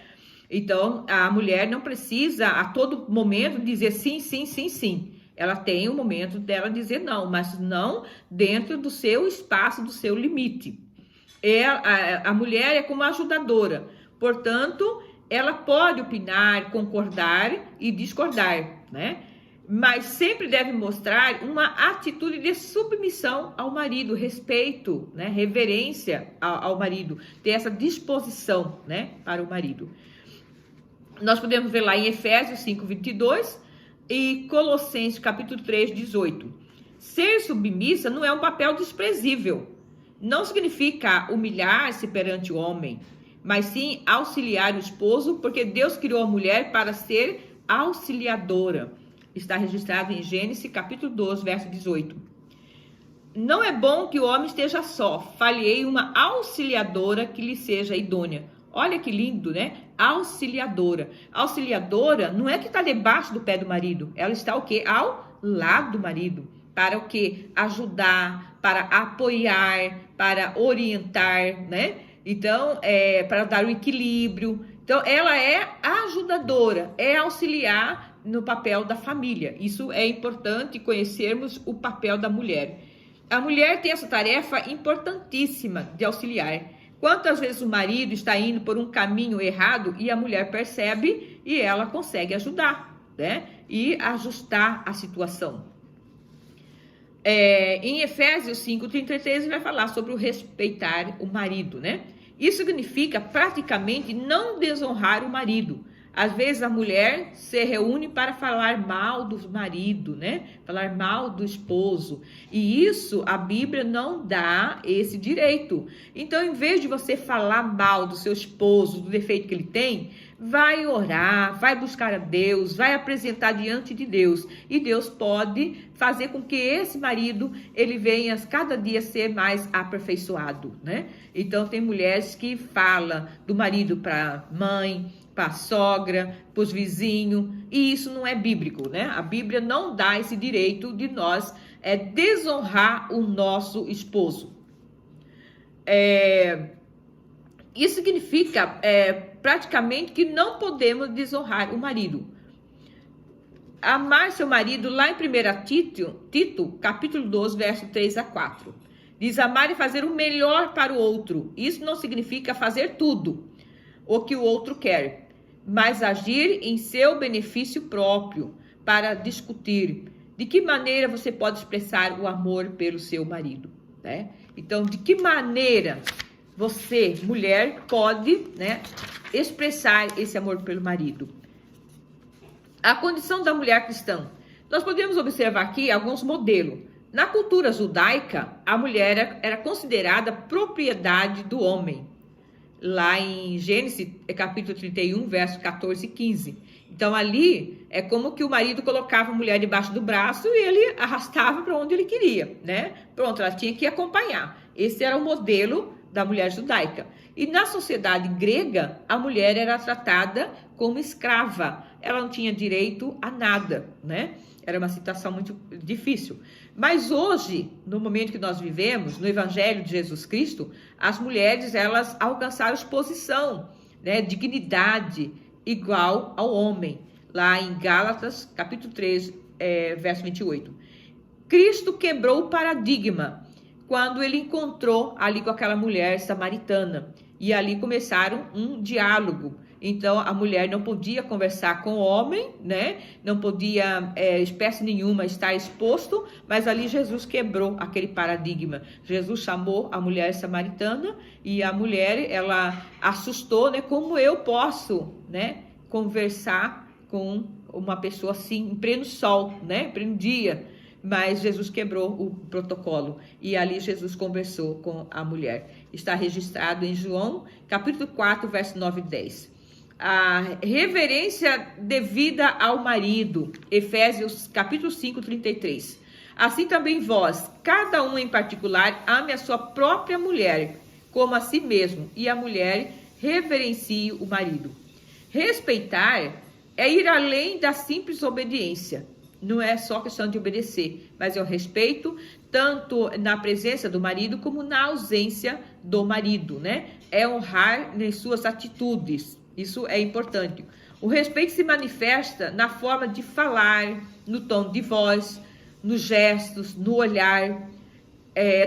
Speaker 1: Então, a mulher não precisa a todo momento dizer sim, sim, sim, sim. Ela tem o momento dela dizer não, mas não dentro do seu espaço, do seu limite. A mulher é como ajudadora, portanto, ela pode opinar, concordar e discordar, né? Mas sempre deve mostrar uma atitude de submissão ao marido, respeito, né? Reverência ao marido, ter essa disposição, né? Para o marido. Nós podemos ver lá em Efésios 5:22 e Colossenses capítulo 3:18. Ser submissa não é um papel desprezível. Não significa humilhar-se perante o homem, mas sim auxiliar o esposo, porque Deus criou a mulher para ser auxiliadora. Está registrado em Gênesis capítulo 12, verso 18. Não é bom que o homem esteja só. Falhei uma auxiliadora que lhe seja idônea. Olha que lindo, né? Auxiliadora. Auxiliadora não é que está debaixo do pé do marido. Ela está o quê? Ao lado do marido. Para o quê? Ajudar, para apoiar, para orientar, né? Então, para dar o equilíbrio. Então, ela é ajudadora, é auxiliar no papel da família. Isso é importante conhecermos o papel da mulher. A mulher tem essa tarefa importantíssima de auxiliar. Quantas vezes o marido está indo por um caminho errado e a mulher percebe e ela consegue ajudar, né? E ajustar a situação. Em Efésios 5:33 vai falar sobre o respeitar o marido, né? Isso significa praticamente não desonrar o marido. Às vezes a mulher se reúne para falar mal do marido, né? Falar mal do esposo. E isso a Bíblia não dá esse direito. Então, em vez de você falar mal do seu esposo, do defeito que ele tem, vai orar, vai buscar a Deus, vai apresentar diante de Deus. E Deus pode fazer com que esse marido, ele venha cada dia ser mais aperfeiçoado, né? Então, tem mulheres que falam do marido para mãe, para a sogra, para os vizinhos, e isso não é bíblico, né? A Bíblia não dá esse direito de nós desonrar o nosso esposo. Isso significa praticamente que não podemos desonrar o marido. Amar seu marido, lá em 1 Tito, capítulo 12, verso 3-4. Diz amar e fazer o melhor para o outro. Isso não significa fazer tudo o que o outro quer, mas agir em seu benefício próprio, para discutir de que maneira você pode expressar o amor pelo seu marido, né? Então, de que maneira você, mulher, pode, né, expressar esse amor pelo marido? A condição da mulher cristã. Nós podemos observar aqui alguns modelos. Na cultura judaica, a mulher era considerada propriedade do homem. Lá em Gênesis, capítulo 31, verso 14 e 15. Então, ali, é como que o marido colocava a mulher debaixo do braço e ele arrastava para onde ele queria, né? Pronto, ela tinha que acompanhar. Esse era o modelo da mulher judaica. E na sociedade grega, a mulher era tratada como escrava. Ela não tinha direito a nada, né? Era uma situação muito difícil. Mas hoje, no momento que nós vivemos, no Evangelho de Jesus Cristo, as mulheres, elas alcançaram exposição, né, dignidade igual ao homem. Lá em Gálatas, capítulo 3, verso 28. Cristo quebrou o paradigma quando ele encontrou ali com aquela mulher samaritana. E ali começaram um diálogo. Então, a mulher não podia conversar com o homem, né? Não podia, espécie nenhuma, estar exposto, mas ali Jesus quebrou aquele paradigma. Jesus chamou a mulher samaritana e a mulher, ela assustou, né? Como eu posso, né, conversar com uma pessoa assim, em pleno sol, né? Em pleno dia. Mas Jesus quebrou o protocolo e ali Jesus conversou com a mulher. Está registrado em João, capítulo 4, verso 9 e 10. A reverência devida ao marido, Efésios capítulo 5, 33. Assim também vós, cada um em particular, ame a sua própria mulher, como a si mesmo, e a mulher reverencie o marido. Respeitar é ir além da simples obediência. Não é só questão de obedecer, mas é o respeito tanto na presença do marido como na ausência do marido, né? É honrar nas suas atitudes. Isso é importante. O respeito se manifesta na forma de falar, no tom de voz, nos gestos, no olhar,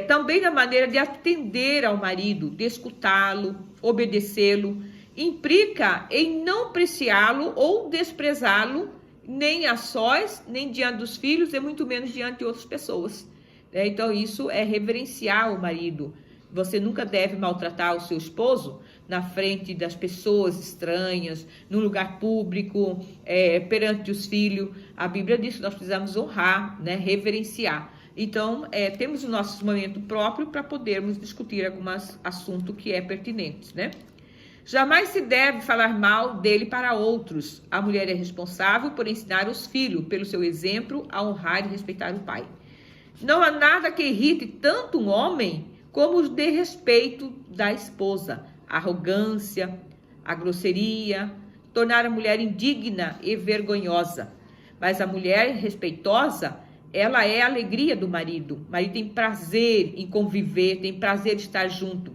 Speaker 1: também na maneira de atender ao marido, de escutá-lo, obedecê-lo. Implica em não preciá-lo ou desprezá-lo, nem a sós, nem diante dos filhos, e muito menos diante de outras pessoas. Então, isso é reverenciar o marido. Você nunca deve maltratar o seu esposo na frente das pessoas estranhas, no lugar público, perante os filhos. A Bíblia diz que nós precisamos honrar, né, reverenciar. Então, temos o nosso momento próprio para podermos discutir alguns assuntos que é pertinentes, né? Jamais se deve falar mal dele para outros. A mulher é responsável por ensinar os filhos, pelo seu exemplo, a honrar e respeitar o pai. Não há nada que irrite tanto um homem como o desrespeito da esposa, a arrogância, a grosseria, tornar a mulher indigna e vergonhosa. Mas a mulher respeitosa, ela é a alegria do marido. O marido tem prazer em conviver, tem prazer de estar junto.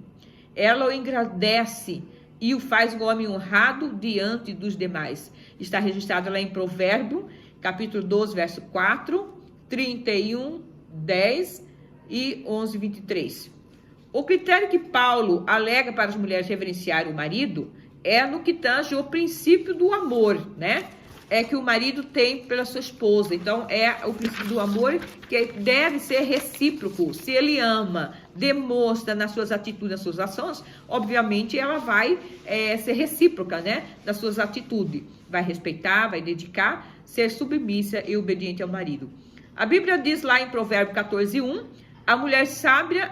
Speaker 1: Ela o engrandece e o faz um homem honrado diante dos demais. Está registrado lá em Provérbio, capítulo 12, verso 4, 31, 10 e 11, 23. O critério que Paulo alega para as mulheres reverenciarem o marido é no que tange o princípio do amor, né? É que o marido tem pela sua esposa. Então, é o princípio do amor que deve ser recíproco. Se ele ama, demonstra nas suas atitudes, nas suas ações, obviamente ela vai ser recíproca, né? Das suas atitudes. Vai respeitar, vai dedicar, ser submissa e obediente ao marido. A Bíblia diz lá em Provérbio 14, 1, a mulher sábia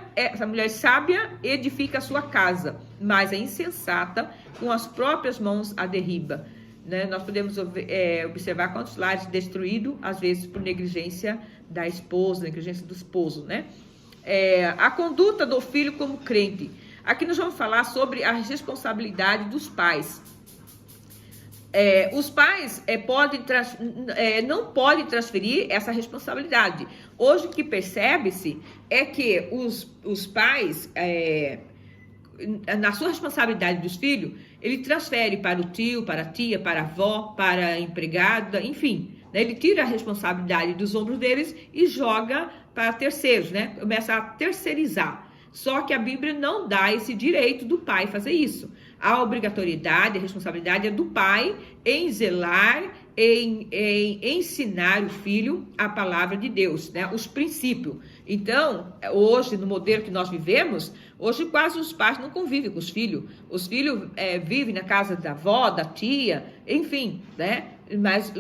Speaker 1: edifica a sua casa, mas a insensata com as próprias mãos a derriba. Né? Nós podemos observar quantos lares destruídos, às vezes por negligência da esposa, negligência do esposo, né? A conduta do filho como crente. Aqui nós vamos falar sobre a responsabilidade dos pais. Os pais não podem transferir essa responsabilidade. Hoje o que percebe-se é que os pais, na sua responsabilidade dos filhos, ele transfere para o tio, para a tia, para a avó, para a empregada, enfim. Né? Ele tira a responsabilidade dos ombros deles e joga para terceiros, né? Começa a terceirizar. Só que a Bíblia não dá esse direito do pai fazer isso. A obrigatoriedade, a responsabilidade é do pai em zelar, em ensinar o filho a palavra de Deus, né? Os princípios. Então, hoje, no modelo que nós vivemos, hoje quase os pais não convivem com os filhos. Os filhos vivem na casa da avó, da tia, enfim, né? Mas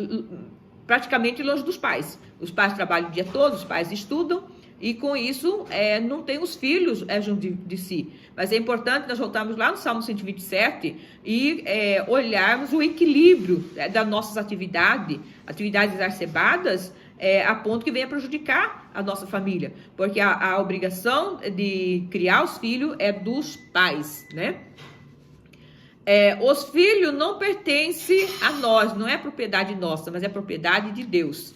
Speaker 1: praticamente longe dos pais. Os pais trabalham o dia todo, os pais estudam, e com isso não tem os filhos junto de si. Mas é importante nós voltarmos lá no Salmo 127 e olharmos o equilíbrio das nossas atividades exacerbadas, a ponto que venha prejudicar a nossa família. Porque a obrigação de criar os filhos é dos pais, né? Os filhos não pertencem a nós, não é propriedade nossa, mas é propriedade de Deus.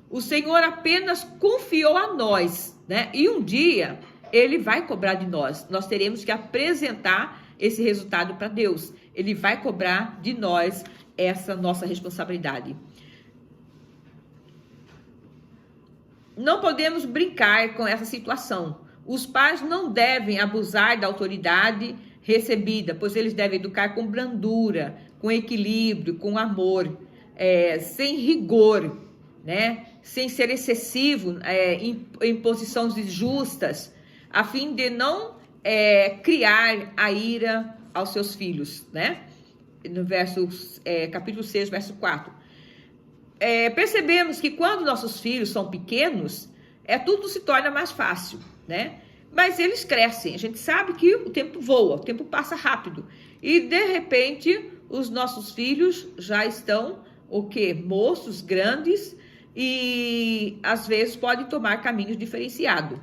Speaker 1: O Senhor apenas confiou a nós, né? E um dia Ele vai cobrar de nós. Nós teremos que apresentar esse resultado para Deus. Ele vai cobrar de nós essa nossa responsabilidade. Não podemos brincar com essa situação. Os pais não devem abusar da autoridade recebida, pois eles devem educar com brandura, com equilíbrio, com amor, sem rigor, né? Sem ser excessivo em posições injustas, a fim de não criar a ira aos seus filhos, né? No capítulo 6, verso 4. Percebemos que quando nossos filhos são pequenos, tudo se torna mais fácil, né? Mas eles crescem, a gente sabe que o tempo voa, o tempo passa rápido. E, de repente, os nossos filhos já estão, moços, grandes, e às vezes podem tomar caminhos diferenciados.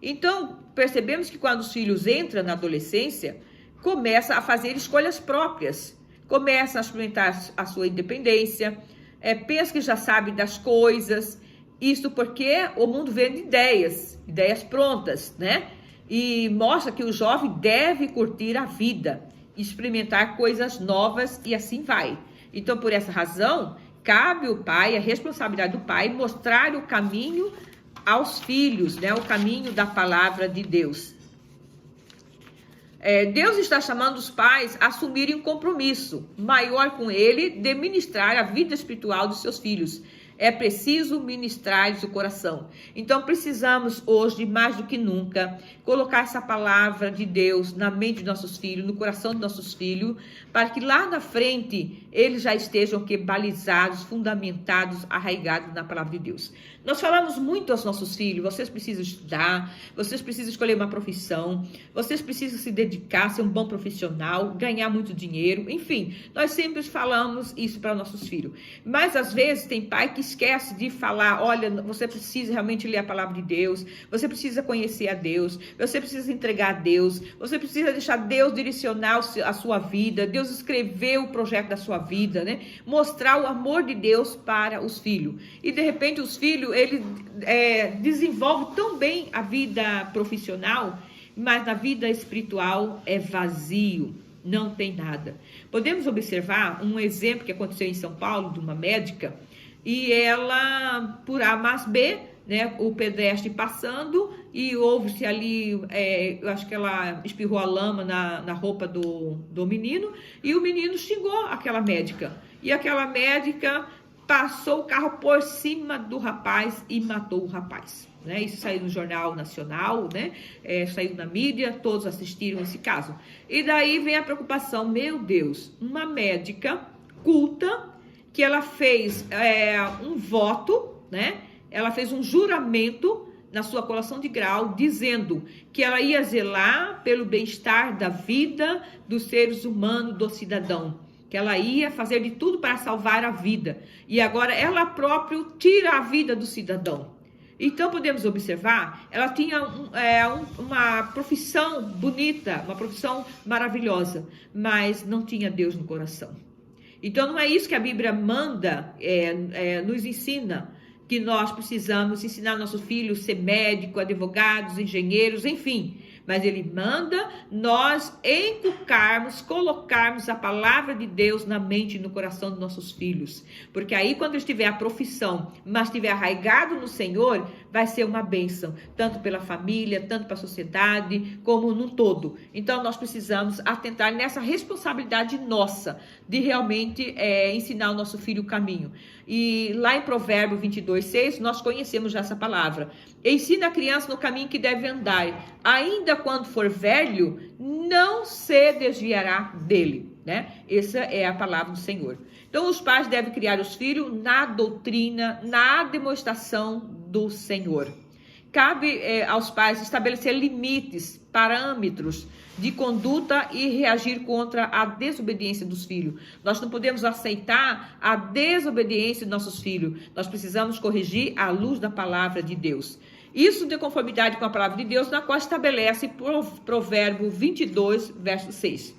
Speaker 1: Então, percebemos que quando os filhos entram na adolescência, começa a fazer escolhas próprias, começa a experimentar a sua independência, pensa que já sabe das coisas, isso porque o mundo vende ideias prontas, né? E mostra que o jovem deve curtir a vida, experimentar coisas novas e assim vai. Então, por essa razão, cabe ao pai, a responsabilidade do pai, mostrar o caminho aos filhos, né? O caminho da palavra de Deus. Deus está chamando os pais a assumirem um compromisso maior com ele de ministrar a vida espiritual dos seus filhos. É preciso ministrar-lhes o coração. Então precisamos hoje, mais do que nunca, colocar essa palavra de Deus na mente de nossos filhos, no coração de nossos filhos, para que lá na frente eles já estejam balizados, fundamentados, arraigados na palavra de Deus. Nós falamos muito aos nossos filhos: vocês precisam estudar, vocês precisam escolher uma profissão, vocês precisam se dedicar, ser um bom profissional, ganhar muito dinheiro, enfim, nós sempre falamos isso para nossos filhos. Mas às vezes tem pai que esquece de falar: olha, você precisa realmente ler a palavra de Deus, você precisa conhecer a Deus, você precisa entregar a Deus, você precisa deixar Deus direcionar a sua vida, Deus escrever o projeto da sua vida, né? Mostrar o amor de Deus para os filhos. E de repente os filhos, ele desenvolve tão bem a vida profissional, mas na vida espiritual é vazio, não tem nada. Podemos observar um exemplo que aconteceu em São Paulo, de uma médica, e ela, por A mais B, né, o pedestre passando, e houve-se ali, eu acho que ela espirrou a lama na roupa do menino, e o menino xingou aquela médica. E aquela médica passou o carro por cima do rapaz e matou o rapaz. Né? Isso saiu no Jornal Nacional, né? Saiu na mídia, todos assistiram esse caso. E daí vem a preocupação: meu Deus, uma médica culta, que ela fez um voto, né? Ela fez um juramento na sua colação de grau, dizendo que ela ia zelar pelo bem-estar da vida dos seres humanos, do cidadão, que ela ia fazer de tudo para salvar a vida. E agora ela própria tira a vida do cidadão. Então podemos observar, ela tinha uma profissão bonita, uma profissão maravilhosa, mas não tinha Deus no coração. Então não é isso que a Bíblia manda, nos ensina, que nós precisamos ensinar nossos filhos a ser médicos, advogados, engenheiros, enfim. Mas ele manda nós inculcarmos, colocarmos a palavra de Deus na mente e no coração dos nossos filhos. Porque aí, quando estiver a profissão, mas estiver arraigado no Senhor, vai ser uma bênção, tanto pela família, tanto para a sociedade, como num todo. Então, nós precisamos atentar nessa responsabilidade nossa, de realmente ensinar o nosso filho o caminho. E lá em Provérbios 22:6, nós conhecemos já essa palavra. Ensina a criança no caminho que deve andar, ainda quando for velho, não se desviará dele, né? Essa é a palavra do Senhor. Então, os pais devem criar os filhos na doutrina, na demonstração do Senhor. Cabe aos pais estabelecer limites, parâmetros de conduta e reagir contra a desobediência dos filhos. Nós não podemos aceitar a desobediência dos nossos filhos. Nós precisamos corrigir à luz da palavra de Deus. Isso de conformidade com a palavra de Deus, na qual estabelece Provérbio 22, verso 6.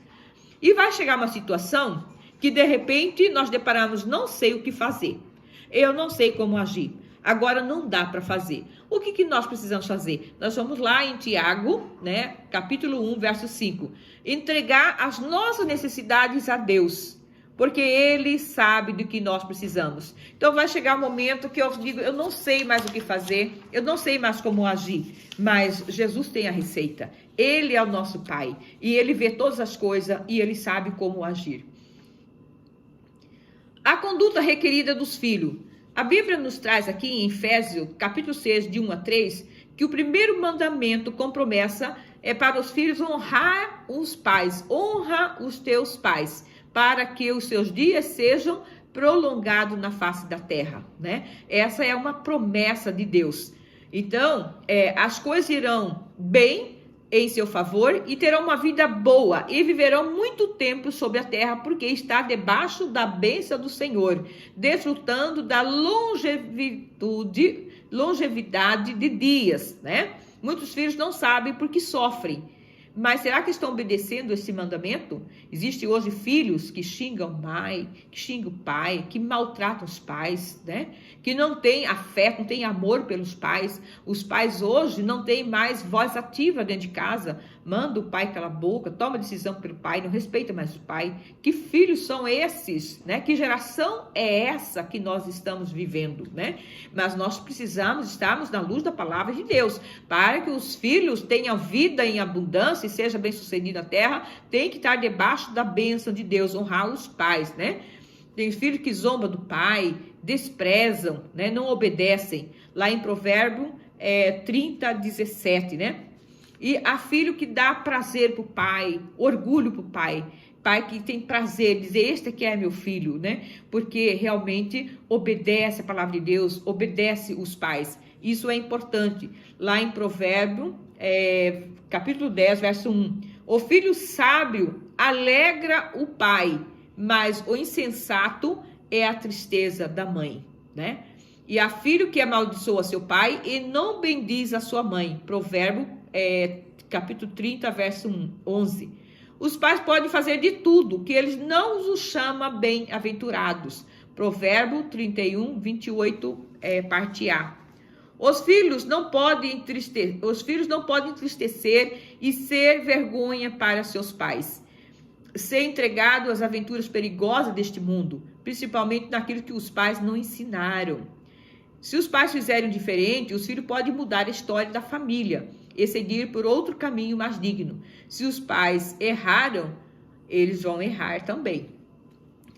Speaker 1: E vai chegar uma situação que, de repente, nós deparamos: não sei o que fazer. Eu não sei como agir. Agora não dá para fazer. O que nós precisamos fazer? Nós vamos lá em Tiago, né, capítulo 1, verso 5. Entregar as nossas necessidades a Deus, porque Ele sabe do que nós precisamos. Então vai chegar um momento que eu digo: eu não sei mais o que fazer, eu não sei mais como agir, mas Jesus tem a receita. Ele é o nosso Pai, e Ele vê todas as coisas, e Ele sabe como agir. A conduta requerida dos filhos. A Bíblia nos traz aqui em Efésios, capítulo 6, de 1 a 3, que o primeiro mandamento com promessa é para os filhos honrar os pais. Honra os teus pais, para que os seus dias sejam prolongados na face da terra, né? Essa é uma promessa de Deus. Então, as coisas irão bem em seu favor e terão uma vida boa e viverão muito tempo sobre a terra, porque está debaixo da bênção do Senhor, desfrutando da longevidade de dias, né? Muitos filhos não sabem porque sofrem. Mas será que estão obedecendo esse mandamento? Existem hoje filhos que xingam a mãe, que xingam o pai, que maltratam os pais, né? Que não têm afeto, não têm amor pelos pais. Os pais hoje não têm mais voz ativa dentro de casa. Manda o pai calar a boca, toma decisão pelo pai, não respeita mais o pai. Que filhos são esses, né? Que geração é essa que nós estamos vivendo, né? Mas nós precisamos estarmos na luz da palavra de Deus, para que os filhos tenham vida em abundância e seja bem sucedido na terra. Tem que estar debaixo da bênção de Deus, honrar os pais, né? Tem filhos que zombam do pai, desprezam, né? Não obedecem. Lá em Provérbio 30:17, né? E há filho que dá prazer pro pai, orgulho pro pai. Pai que tem prazer, dizer, este aqui é meu filho, né? Porque realmente obedece a palavra de Deus, obedece os pais. Isso é importante. Lá em Provérbio, capítulo 10, verso 1. O filho sábio alegra o pai, mas o insensato é a tristeza da mãe, né? E há filho que amaldiçoa seu pai e não bendiz a sua mãe. Provérbio, capítulo 30, verso 11. Os pais podem fazer de tudo, que eles não os chamam bem-aventurados. Provérbio 31, 28, parte A. Os filhos não podem entristecer e ser vergonha para seus pais. Ser entregado às aventuras perigosas deste mundo, principalmente naquilo que os pais não ensinaram. Se os pais fizerem diferente, os filhos podem mudar a história da família e seguir por outro caminho mais digno. Se os pais erraram, eles vão errar também.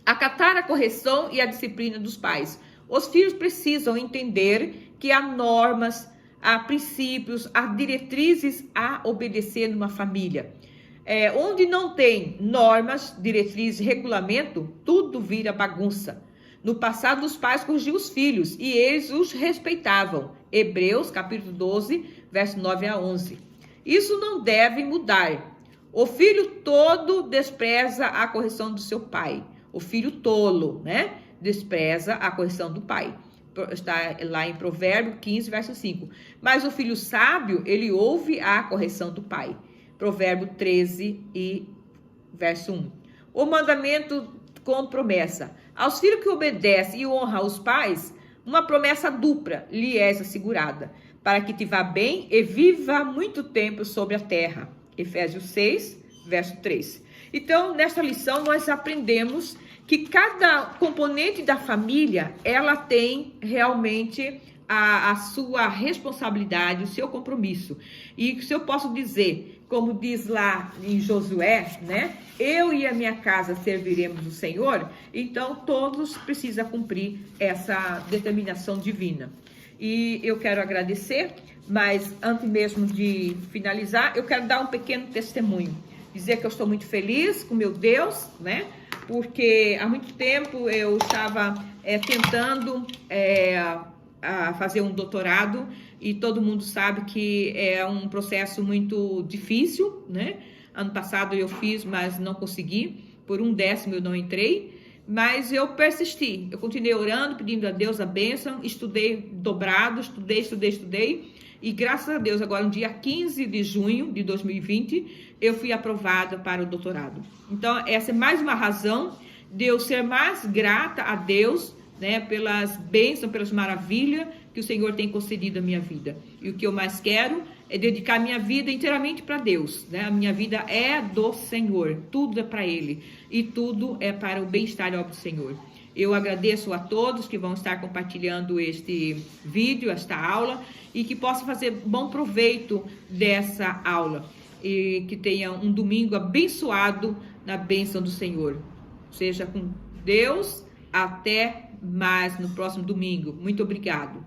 Speaker 1: Acatar a correção e a disciplina dos pais. Os filhos precisam entender que há normas, há princípios, há diretrizes a obedecer numa família. Onde não tem normas, diretrizes, regulamento, tudo vira bagunça. No passado, os pais corrigiam os filhos e eles os respeitavam. Hebreus, capítulo 12, verso 9 a 11. Isso não deve mudar. O filho todo despreza a correção do seu pai. O filho tolo, né? Despreza a correção do pai. Está lá em Provérbio 15, verso 5. Mas o filho sábio, ele ouve a correção do pai. Provérbio 13, verso 1. O mandamento com promessa. Aos filhos que obedecem e honram os pais, uma promessa dupla lhe é assegurada, para que te vá bem e viva muito tempo sobre a terra. Efésios 6, verso 3. Então, nesta lição, nós aprendemos que cada componente da família, ela tem realmente a sua responsabilidade, o seu compromisso. E se eu posso dizer, como diz lá em Josué, né? Eu e a minha casa serviremos o Senhor. Então, todos precisam cumprir essa determinação divina. E eu quero agradecer, mas antes mesmo de finalizar, eu quero dar um pequeno testemunho. Dizer que eu estou muito feliz com meu Deus, né? Porque há muito tempo eu estava tentando a fazer um doutorado e todo mundo sabe que é um processo muito difícil, né? Ano passado eu fiz, mas não consegui. Por 1/10 eu não entrei, mas eu persisti. Eu continuei orando, pedindo a Deus a bênção, estudei dobrado, estudei. E graças a Deus, agora no dia 15 de junho de 2020, eu fui aprovada para o doutorado. Então, essa é mais uma razão de eu ser mais grata a Deus, né, pelas bênçãos, pelas maravilhas que o Senhor tem concedido à minha vida. E o que eu mais quero é dedicar a minha vida inteiramente para Deus, né? A minha vida é do Senhor, tudo é para Ele e tudo é para o bem-estar e obra do Senhor. Eu agradeço a todos que vão estar compartilhando este vídeo, esta aula, e que possam fazer bom proveito dessa aula e que tenham um domingo abençoado na bênção do Senhor. Seja com Deus, até mais no próximo domingo. Muito obrigado.